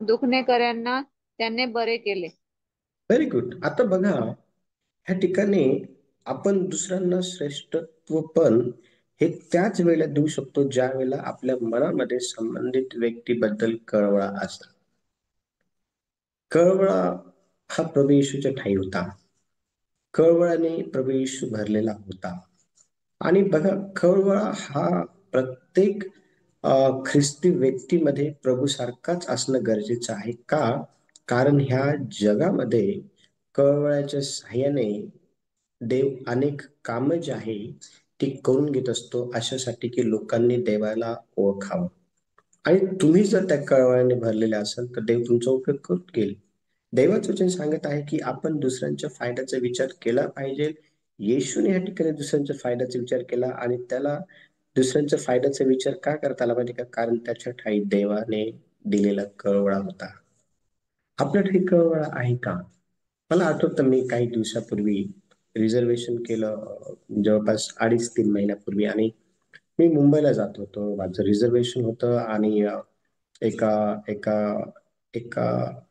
दुखणेकऱ्यांना त्याने बरे केले. Very good. आता बघा ह्या ठिकाणी आपण दुसऱ्यांना श्रेष्ठत्व पण हे त्याच वेळेला देऊ शकतो ज्या वेळेला आपल्या मनामध्ये संबंधित व्यक्तीबद्दल कळवळा असतो. कळवळा हा प्रभू येशूच्या ठायी होता. कळवळाने प्रभू येशू भरलेला होता. आणि बघा कळवळा हा प्रत्येक ख्रिस्ती व्यक्तीमध्ये प्रभू सारखाच असणं गरजेचं आहे. का? कारण ह्या जगामध्ये कळवळ्याच्या सहाय्याने देव अनेक कामं जी आहे ती करून घेत असतो अशासाठी की लोकांनी देवाला ओळखावं. आणि तुम्ही जर त्या कळवळ्याने भरलेले असाल तर देव तुमचा उपयोग करून घेईल. देवाचं वचन सांगत आहे की आपण दुसऱ्यांच्या फायद्याचा विचार केला पाहिजे. येशूने या ठिकाणी दुसऱ्यांच्या फायद्याचा विचार केला आणि त्याला दुसऱ्यांच्या फायद्याचा विचार का करता आला माहिती का? कारण त्याच्या ठायी देवाने दिलेला कळवळा होता. आपल्या ठायी कळवळा आहे का? मला आठवतं मी काही दिवसापूर्वी रिझर्वेशन केलं जवळपास 2.5-3 महिन्यापूर्वी. आणि मी मुंबईला जात होतो. माझं रिझर्वेशन होतं आणि एका एका एका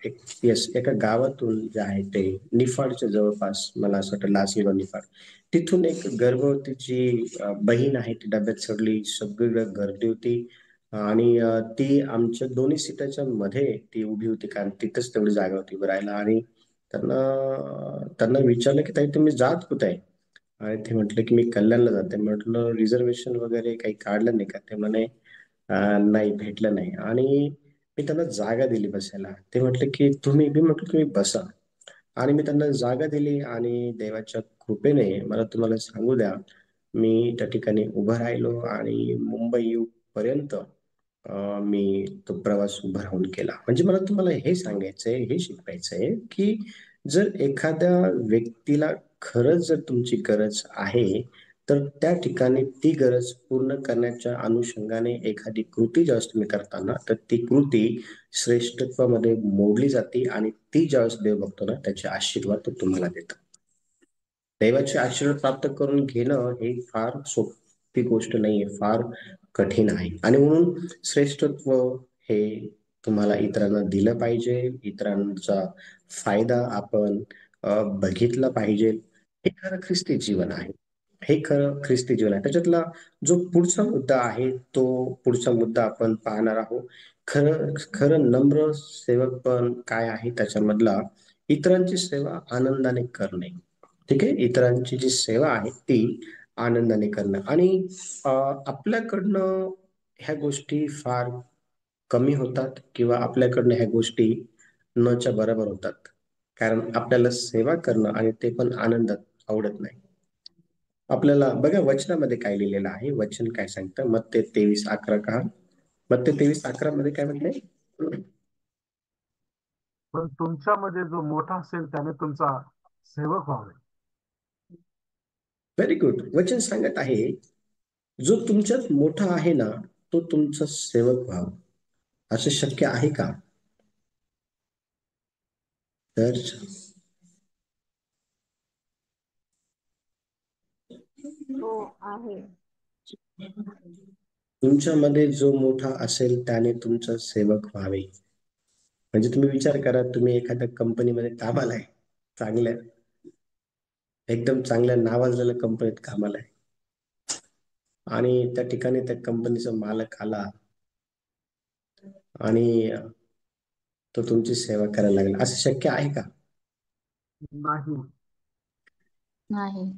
एक येस एका गावातून जे आहे ते निफाडच्या जवळपास मला असं वाटतं लासलगाव निफाड तिथून एक गर्भवतीची बहीण आहे ती डब्यात चढली. सगळीकडे गर्दी होती आणि ती आमच्या दोन्ही सीटाच्या मध्ये ती उभी होती कारण तिथंच तेवढी जागा होती उभं राहायला. आणि त्यांना त्यांना विचारलं की ताई तुम्ही जात कुठे आहे? आणि ते म्हटलं की मी कल्याणला जाते. म्हटलं रिझर्वेशन वगैरे काही काढलं नाही का? ते म्हणे नाही भेटलं नाही. आणि मी त्यांना जागा दिली बसायला. ते म्हटले की मी म्हटलं तुम्ही बसा. आणि मी त्यांना जागा दिली आणि देवाच्या कृपेने मला तुम्हाला सांगू द्या मी त्या ठिकाणी उभं राहिलो आणि मुंबई येऊपर्यंत मी तो प्रवास उभा राहून केला. म्हणजे मला तुम्हाला हे सांगायचंय हे शिकवायचंय की जर एखाद्या व्यक्तीला खरंच जर तुमची गरज आहे तर त्या ठिकाणी ती गरज पूर्ण करण्याच्या अनुषंगाने एखादी कृती ज्यावेळेस तुम्ही करताना तर ती कृती श्रेष्ठत्वामध्ये मोडली जाते आणि ती ज्यावेळेस देव बघतो ना त्याचे आशीर्वाद तो तुम्हाला देतो. देवाचे आशीर्वाद प्राप्त करून घेणं हे फार सोपी गोष्ट नाहीये. फार कठीण आहे. आणि म्हणून श्रेष्ठत्व हे तुम्हाला इतरांना दिलं पाहिजे. इतरांचा फायदा आपण बघितला पाहिजे. हे खरं ख्रिस्ती जीवन आहे. हे खरं ख्रिस्ती जीवन आहे. त्याच्यातला जो पुढचा मुद्दा आहे तो पुढचा मुद्दा आपण पाहणार आहोत. खरं खरं नम्र सेवक पण काय आहे त्याच्यामधला इतरांची सेवा आनंदाने करणे. ठीक आहे. इतरांची जी सेवा आहे ती आनंदाने करणं. आणि आपल्याकडनं ह्या गोष्टी फार कमी होतात किंवा आपल्याकडनं ह्या गोष्टी नच्या बरोबर होतात. कारण आपल्याला सेवा करणं आणि ते पण आनंदात आवडत नाही. आपल्याला बघा वचनामध्ये काय लिहिलेलं आहे. वचन काय सांगतं मत्ते 23:11 का? मत्ते 23:11 मध्ये काय म्हटलंय? पण तुमच्यामध्ये जो मोठा असेल त्याने तुमचा सेवक व्हावे. Very good. वचन सांगत आहे जो तुमच्यात मोठा आहे ना तो तुमचा सेवक व्हावा. असं शक्य आहे का? तर हो आहे. तुमच्यामध्ये जो मोठा असेल त्याने तुमचा सेवक व्हावे. म्हणजे तुम्ही विचार करा, तुम्ही एखाद्या कंपनीमध्ये कामाला आहे, चांगल्या एकदम चांगल्या नावाजलेल्या कंपनीत कामाला आहे, आणि त्या ठिकाणी त्या कंपनीचा मालक आला आणि तो तुमची सेवा करायला लागला, असं शक्य आहे का? नाही. नाही.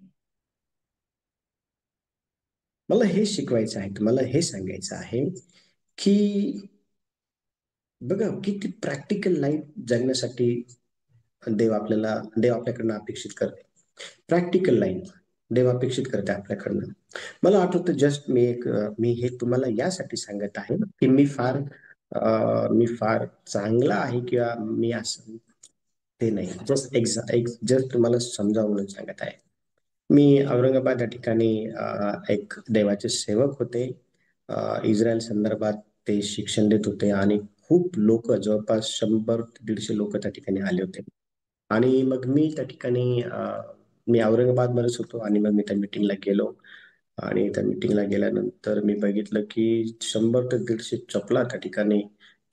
मला हे शिकवायचं आहे, तुम्हाला हे सांगायचं आहे की बघा, किती प्रॅक्टिकल लाईफ जगण्यासाठी देव आपल्याकडनं अपेक्षित करते. प्रॅक्टिकल लाईफ देव अपेक्षित करते आपल्याकडनं. मला आठवतं, जस्ट मी हे तुम्हाला यासाठी सांगत आहे की मी फार चांगला आहे किंवा मी असं ते नाही, जस्ट तुम्हाला समजावून म्हणून सांगत आहे. मी औरंगाबाद या ठिकाणी एक देवाचे सेवक होते. इस्रायल संदर्भात ते शिक्षण देत होते आणि खूप लोक, जवळपास 100 ते 150 लोक त्या ठिकाणी आले होते. आणि मग मी त्या ठिकाणी मी औरंगाबादमध्येच होतो आणि मग मी त्या मीटिंगला गेलो. आणि त्या मीटिंगला गेल्यानंतर मी बघितलं की 100 ते 150 चपला त्या ठिकाणी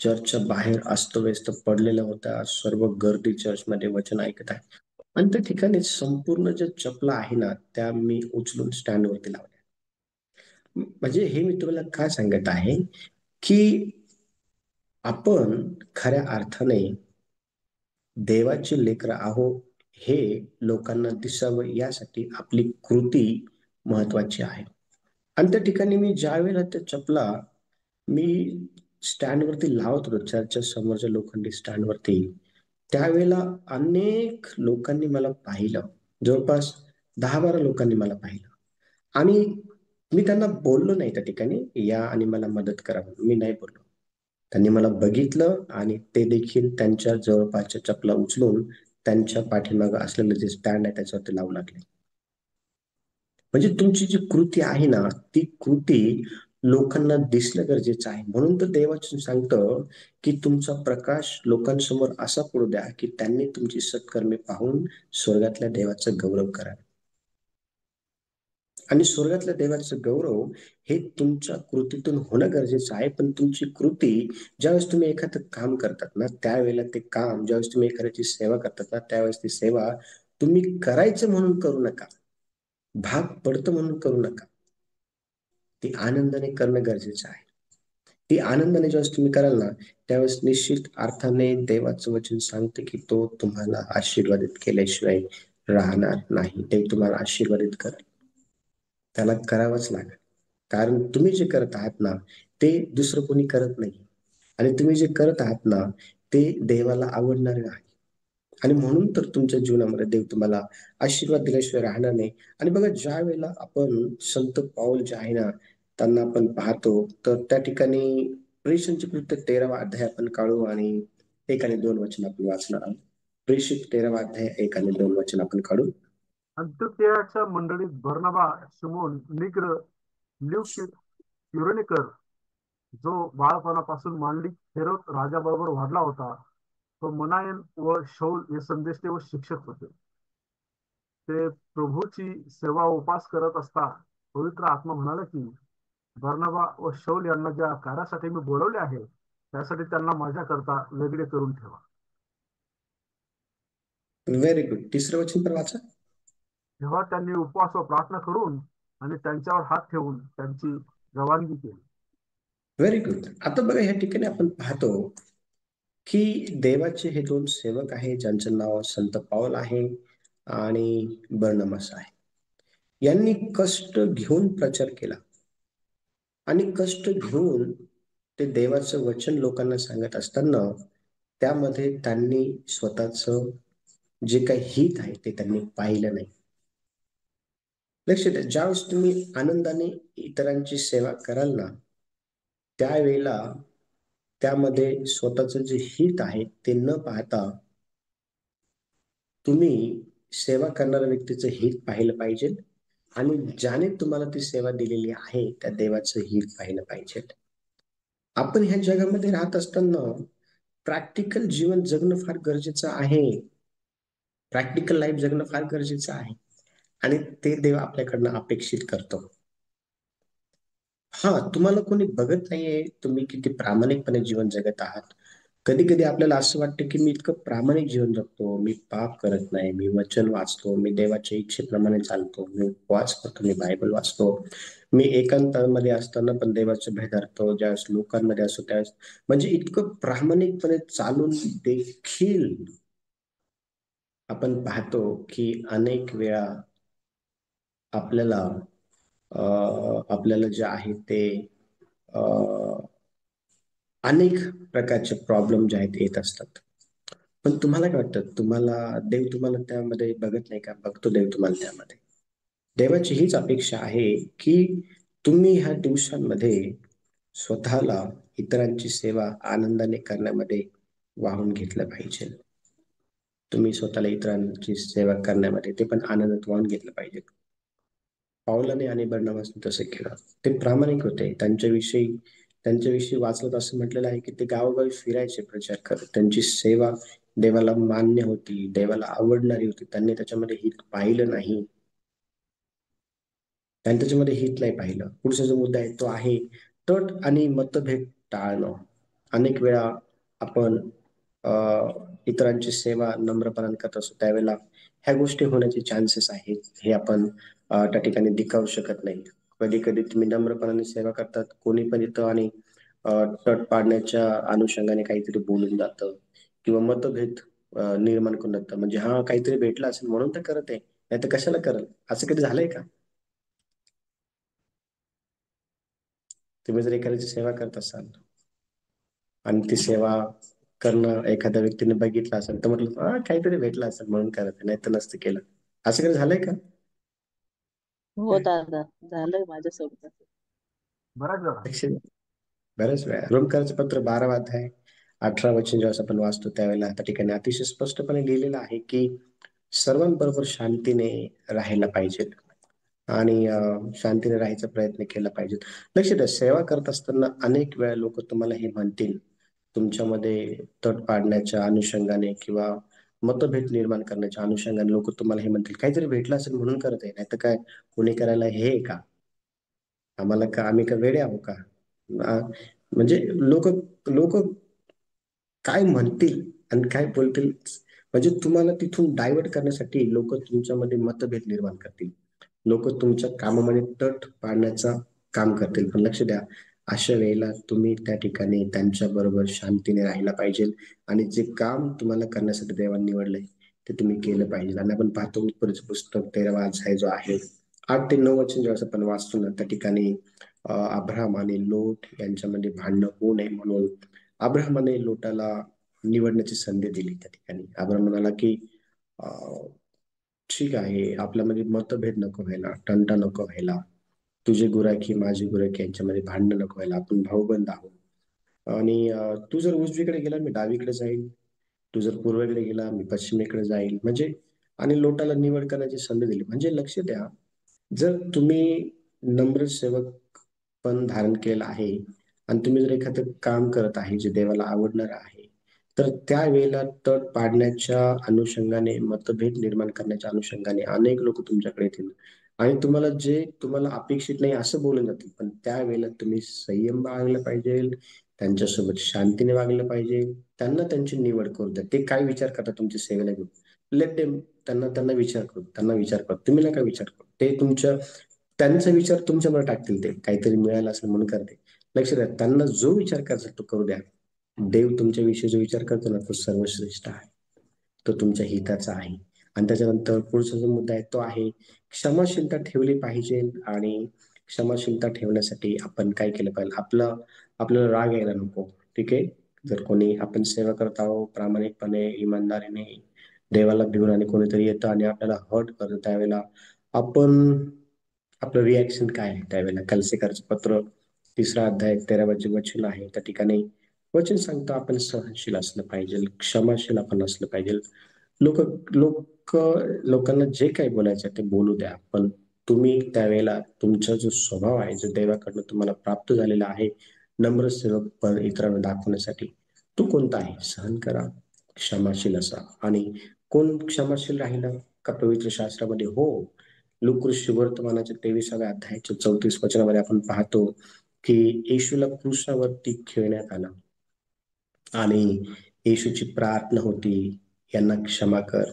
चर्चच्या बाहेर अस्तव्यस्त पडलेल्या होत्या. सर्व गर्दी चर्चमध्ये वचन ऐकत आहे. आणि त्या ठिकाणी संपूर्ण ज्या चपला आहे ना, त्या मी उचलून स्टँडवरती लावल्या. म्हणजे हे मी तुम्हाला काय सांगत आहे की आपण खऱ्या अर्थाने देवाची लेकरं आहो हे लोकांना दिसावं, यासाठी आपली कृती महत्वाची आहे. आणि त्या ठिकाणी मी ज्या वेळेला त्या चपला मी स्टँडवरती लावत होतो, चर्चच्या समोरच्या लोखंडी स्टँडवरती, त्यावेळेला अनेक लोकांनी मला पाहिलं. जवळपास 10-12 लोकांनी मला पाहिलं. आणि मी त्यांना बोललो नाही त्या ठिकाणी, या आणि मला मदत करा म्हणून. मी नाही बोललो. त्यांनी मला बघितलं आणि ते देखील त्यांच्या जवळपासच्या चपला उचलून त्यांच्या पाठीमागं असलेलं जे स्टँड आहे त्याच्यावरती लावू लागले. म्हणजे तुमची जी कृती आहे ना, ती कृती लोकांना दिसणं गरजेचं आहे. म्हणून तर देवाचं सांगतं की तुमचा प्रकाश लोकांसमोर असा पडू द्या की त्यांनी तुमची सत्कर्मे पाहून स्वर्गातल्या देवाचं गौरव करा. आणि स्वर्गातल्या देवाचं गौरव हे तुमच्या कृतीतून होणं गरजेचं आहे. पण तुमची कृती, ज्यावेळेस तुम्ही एखादं काम करतात ना, त्यावेळेला ते काम, ज्यावेळेस तुम्ही एखाद्याची सेवा करतात ना, त्यावेळेस ती सेवा तुम्ही करायचं म्हणून करू नका, भाग पडतं म्हणून करू नका. ती आनंदाने करणं गरजेचं आहे. ती आनंदाने ज्यावेळेस तुम्ही कराल ना, त्यावेळेस निश्चित अर्थाने देवाचं वचन सांगते की तो तुम्हाला आशीर्वादित केल्याशिवाय राहणार नाही. ते तुम्हाला आशीर्वादित करेल. त्याला करावंच लागेल. कारण तुम्ही जे करत आहात ना, ते दुसरं कोणी करत नाही. आणि तुम्ही जे करत आहात ना, ते देवाला आवडणार नाही. आणि म्हणून तर तुमच्या जीवनामध्ये देव तुम्हाला आशीर्वाद दिल्याशिवाय राहणार नाही. आणि बघा, ज्या वेळेला आपण संत पाऊल जे आहे ना, त्यांना आपण पाहतो, तर त्या ठिकाणी प्रेषितांची कृत्य 13वा अध्याय आपण काढू आणि 1 आणि 2 वचन आपण वाचणार आहोत. प्रेषित 13वा अध्याय 1 आणि 2 वचन आपण काढू. अंत्योक्याच्या मंडळीत बर्नबा, शिमोन, निग्र, क्युरेनेकर, जो बाळपणापासून मांडलिक हेरोद राजाबरोबर वाढला होता, तो मनायन व शौल हे संदेष्टे व शिक्षक होते. ते प्रभूची सेवा उपास करत असता पवित्र आत्मा म्हणाला की बर्नबा व शौल यांना ज्या कार्यासाठी मी बोलवले आहे, त्यासाठी त्यांना माझ्याकरता वेगळे करून ठेवा. Very good. तिसरं वचन पण वाचा. तेव्हा त्यांनी उपवास व प्रार्थना करून आणि त्यांच्यावर हात ठेवून त्यांची रवानगी केली. Very good. आता बघा, या ठिकाणी आपण पाहतो की देवाचे हे 2 सेवक आहे, ज्यांचं नाव संत पाऊल आहे आणि बर्नबास आहे. यांनी कष्ट घेऊन प्रचार केला आणि कष्ट घेऊन ते देवाचं वचन लोकांना सांगत असताना त्यामध्ये त्यांनी स्वतःचं जे काही हित आहे ते त्यांनी पाहिलं नाही. लक्ष द्या, ज्यावेळेस तुम्ही आनंदाने इतरांची सेवा कराल ना, त्यावेळेला त्यामध्ये स्वतःचं जे हित आहे ते न पाहता तुम्ही सेवा करणाऱ्या व्यक्तीचं हित पाहिलं पाहिजे आणि ज्याने तुम्हाला ती सेवा दिलेली आहे त्या देवाचं हित पाहिलं पाहिजे. आपण ह्या जगामध्ये राहत असताना प्रॅक्टिकल जीवन जगणं फार गरजेचं आहे. प्रॅक्टिकल लाईफ जगणं फार गरजेचं आहे. आणि ते देव आपल्याकडनं अपेक्षित करतो. हा, तुम्हाला कोणी बघत नाहीये तुम्ही किती प्रामाणिकपणे जीवन जगत आहात. कधी कधी आपल्याला असं वाटतं की मी इतकं प्रामाणिक जीवन जगतो, मी पाप करत नाही, मी वचन वाचतो, मी देवाच्या इच्छेप्रमाणे चालतो, मी उपवास करतो, मी बायबल वाचतो, मी एकांतामध्ये असताना पण देवाचं भय धरतो, ज्यावेळेस लोकांमध्ये असतो त्यावेळेस, म्हणजे इतकं प्रामाणिकपणे चालून देखील आपण पाहतो की अनेक वेळा आपल्याला आपल्याला जे आहे ते अनेक प्रकारचे प्रॉब्लेम जे आहेत येत असतात. पण तुम्हाला काय वाटतं, तुम्हाला देव तुम्हाला त्यामध्ये बघत नाही का? बघतो देव तुम्हाला त्यामध्ये. देवाची हीच अपेक्षा आहे की तुम्ही ह्या दिवसांमध्ये स्वतःला इतरांची सेवा आनंदाने करण्यामध्ये वाहून घेतलं पाहिजे. तुम्ही स्वतःला इतरांची सेवा करण्यामध्ये ते पण आनंदात वाहून घेतलं पाहिजे. पावलाने आणि बर्नबासने तसं केलं. ते प्रामाणिक होते. त्यांच्याविषयी वाचलं असं म्हटलेलं आहे की ते गावोगावी फिरायचे प्रचार करत. त्यांची सेवा देवाला मान्य होती, देवाला आवडणारी होती. त्यांनी त्याच्यामध्ये हित पाहिलं नाही. त्यांनी त्याच्यामध्ये हित नाही पाहिलं. पुढचा जो मुद्दा आहे तो आहे तट आणि मतभेद टाळणं. अनेक वेळा आपण इतरांची सेवा नम्रपणाने करत असतो, त्यावेळेला ह्या गोष्टी होण्याचे चान्सेस आहेत. हे आपण त्या ठिकाणी दिखावू शकत नाही. कधी कधी तुम्ही नम्रपणाने सेवा करतात, कोणी पण येतं आणि तट पाडण्याच्या अनुषंगाने काहीतरी बोलून जातं किंवा मतभेद निर्माण करून जातं. म्हणजे हा काहीतरी भेटलं असेल म्हणून तर करत आहे, नाही तर कशाला करल. असं कधी झालंय का? तुम्ही जर एखाद्याची सेवा करत असाल आणि ती सेवा करणं एखाद्या व्यक्तीने बघितलं असेल तर म्हटलं हा काहीतरी भेटलं असेल म्हणून करत आहे, नाही तर नसतं केलं. असं कधी झालंय का? हो दादा, झालंय माझ्यासोबत असं. बऱ्याच वेळा. लक्ष द्या. बऱ्याच वेळा रोमकरांचं पत्र 12 अध्याय 18 वचन जेव्हा आपण वाचतो त्यावेळेला त्या ठिकाणी अतिशय स्पष्टपणे लिहिलेलं आहे की सर्वांबरोबर शांतीने राहायला पाहिजे आणि शांतीने राहायचा प्रयत्न केला पाहिजे. लक्ष द्या, सेवा करत असताना अनेक वेळा लोक तुम्हाला हे म्हणतील, तुमच्यामध्ये तट पाडण्याच्या अनुषंगाने किंवा मतभेद निर्माण करण्याच्या अनुषंगाने लोक तुम्हाला हे म्हणतील काहीतरी भेटलं असेल म्हणून करत आहे, नाही तर काय कोणी करायला हे आहे का? आम्हाला का आम्ही का वेडे आहो का? म्हणजे लोक लोक काय म्हणतील आणि काय बोलतील, म्हणजे तुम्हाला तिथून डायव्हर्ट करण्यासाठी लोक तुमच्यामध्ये मतभेद निर्माण करतील. लोक तुमच्या कामामध्ये तट पाडण्याचा काम करतील. पण लक्ष द्या, अशा वेळेला तुम्ही त्या ठिकाणी त्यांच्या बरोबर शांतीने राहायला पाहिजे आणि जे काम तुम्हाला करण्यासाठी देवाने निवडलंय ते तुम्ही केलं पाहिजे. आणि आपण पाहतो उत्पत्तीचं पुस्तक 13वा अध्याय जो आहे 8 ते 9 वचन जेव्हा आपण वाचतो ना, त्या ठिकाणी अब्राहम आणि लोट यांच्यामध्ये भांडणं होऊ नये म्हणून अब्राहमाने लोटाला निवडण्याची संधी दिली. त्या ठिकाणी अब्राहम म्हणाला की ठीक आहे, आपल्यामध्ये मतभेद नको व्हायला, तंटा नको व्हायला, तुझे गुराखी माझी गुराखी यांच्यामध्ये भांडणं नको व्हायला, आपण भाऊबंद आहोत आणि तू जर उजवीकडे गेला मी डावीकडे जाईल, तू जर पूर्वेकडे गेला मी पश्चिमेकडे जाईल. म्हणजे आणि लोटाला निवड करण्याची संधी दिली. म्हणजे लक्ष द्या, जर तुम्ही नम्र सेवक पण धारण केलेलं आहे आणि तुम्ही जर एखादं काम करत आहे जे देवाला आवडणार आहे, तर त्यावेळेला तट पाडण्याच्या अनुषंगाने मतभेद निर्माण करण्याच्या अनुषंगाने अनेक लोक तुमच्याकडे येतील आणि तुम्हाला अपेक्षित नाही असं बोलून जातील. पण त्यावेळेला तुम्ही संयम बाळगला पाहिजे, त्यांच्यासोबत शांतीने वागलं पाहिजे. त्यांना त्यांची निवड करू द्या. ते काय विचार करतात तुमच्या सेवेला घेऊन, लेट देम. त्यांना विचार करू, तुम्ही नका विचार करू. ते त्यांचा विचार तुमच्यावर टाकतील. ते काहीतरी मिळालं असेल म्हणून करते. लक्ष द्या, त्यांना जो विचार करायचा तो करू द्या. देव तुमच्याविषयी जो विचार करतो ना तो सर्वश्रेष्ठ आहे, तो तुमच्या हिताचा आहे. आणि त्याच्यानंतर पुढचा जो मुद्दा आहे तो आहे क्षमाशीलता ठेवली पाहिजे. आणि क्षमाशीलता ठेवण्यासाठी आपण काय केलं पाहिजे, आपल्याला राग यायला नको. ठीक आहे, जर कोणी आपण सेवा करत आहोत प्रामाणिकपणे इमानदारीने देवाला भिवून आणि कोणीतरी येतं आणि आपल्याला हर्ट करतं, त्यावेळेला आपण आपलं रिॲक्शन काय आहे त्यावेळेला. कलसीकरचं पत्र 3रा अध्याय 13वे वचन आहे, त्या ठिकाणी वचन सांगतो आपण सहनशील असलं पाहिजे, क्षमाशील आपण असलं पाहिजे. लोक लोक लोकांना जे काही बोलायचं ते बोलू द्या, पण तुम्ही त्यावेळेला तुमचा जो स्वभाव आहे जो देवाकडनं तुम्हाला प्राप्त झालेला आहे नम्र सेवक पण इतरांना दाखवण्यासाठी, तो कोणता आहे? सहन करा, क्षमाशील असा. आणि कोण क्षमाशील राहिला का पवित्र शास्त्रामध्ये? हो, लुकृष्य वर्तमानाच्या 23व्या अध्यायाच्या 34 वचनामध्ये आपण पाहतो की येशूला क्रुसावरती खेळण्यात आलं आणि येशूची प्रार्थना होती, यांना क्षमा कर,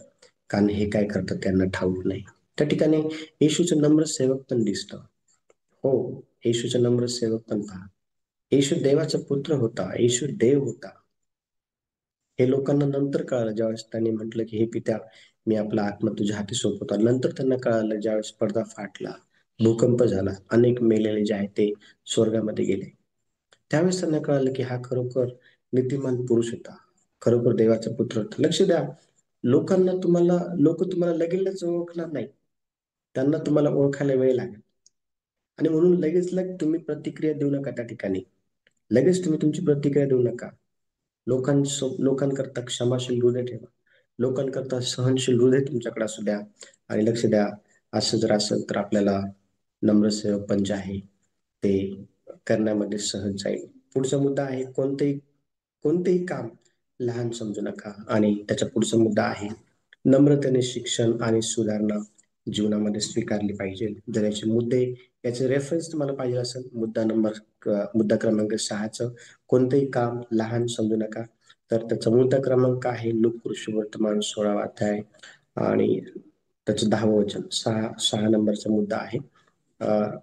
कारण हे काय करतात त्यांना ठाऊक नाही. त्या ठिकाणी येशूचं नम्र सेवक पण दिसतं. हो, येशूचं नम्र सेवक पण पहा. येशू देवाचा पुत्र होता, येशू देव होता. हे लोकांना नंतर कळालं, ज्यावेळेस त्यांनी म्हटलं की हे पित्या, मी आपला आत्मा तुझ्या हाती सोपवतो. नंतर त्यांना कळालं, ज्यावेळेस पडदा फाटला, भूकंप झाला, अनेक मेलेले जे आहेत ते स्वर्गामध्ये गेले, त्यावेळेस त्यांना कळालं की हा खरोखर नीतिमान पुरुष होता, खरोखर देवाचा पुत्र होता. लक्ष द्या, लोक तुम्हाला लगेच ओळखणार नाही, त्यांना तुम्हाला ओळखायला वेळ लागेल. आणि म्हणून लगेच तुम्ही प्रतिक्रिया देऊ नका. त्या ठिकाणी लगेच तुम्ही तुमची प्रतिक्रिया देऊ नका. लोकांकरता क्षमाशील हृदय ठेवा, लोकांकरता सहनशील हृदय तुमच्याकडे असू द्या. आणि लक्ष द्या, असं जर असेल तर आपल्याला नम्र सेवकपण जे आहे ते करण्यामध्ये सहज जाईल. पुढचा मुद्दा आहे, कोणतेही काम लहान समजू नका. आणि त्याचा पुढचा मुद्दा आहे, नम्रतेने शिक्षण आणि सुधारणा जीवनामध्ये स्वीकारली पाहिजे. जर याचे रेफरन्स तुम्हाला पाहिजे असेल, मुद्दा क्रमांक 6चं कोणतेही काम लहान समजू नका, तर त्याचा मुद्दा क्रमांक आहे लूका वर्तमान 16वा अध्याय आणि त्याचं 10वं वचन. 6 नंबरचा मुद्दा आहे,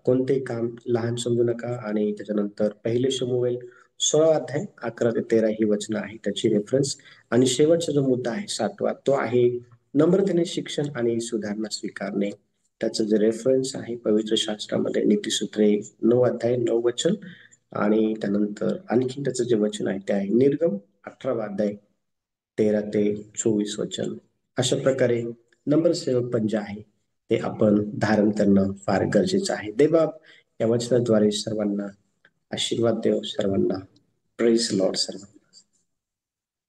कोणतेही काम लहान समजू नका. आणि त्याच्यानंतर 1 शमूएल 16वा अध्याय 11 ते 13 ही वचन आहे त्याची रेफरन्स. आणि शेवटचा जो मुद्दा आहे 7वा, तो आहे नम्रतेने शिक्षण आणि सुधारणा स्वीकारणे. त्याचं जे रेफरन्स आहे पवित्र शास्त्रामध्ये नीतिसूत्रे 9 अध्याय 9 वचन. आणि त्यानंतर आणखी त्याचं जे वचन आहे ते आहे निर्गम 18वा अध्याय 13 ते 24 वचन. अशा प्रकारे नम्र सेवकपण जे आहे ते आपण धारण करणं फार गरजेचं आहे. देवबाप या वचनाद्वारे सर्वांना आशीर्वाद देव, सर्वांना प्रेज लॉर्ड सर्वांना.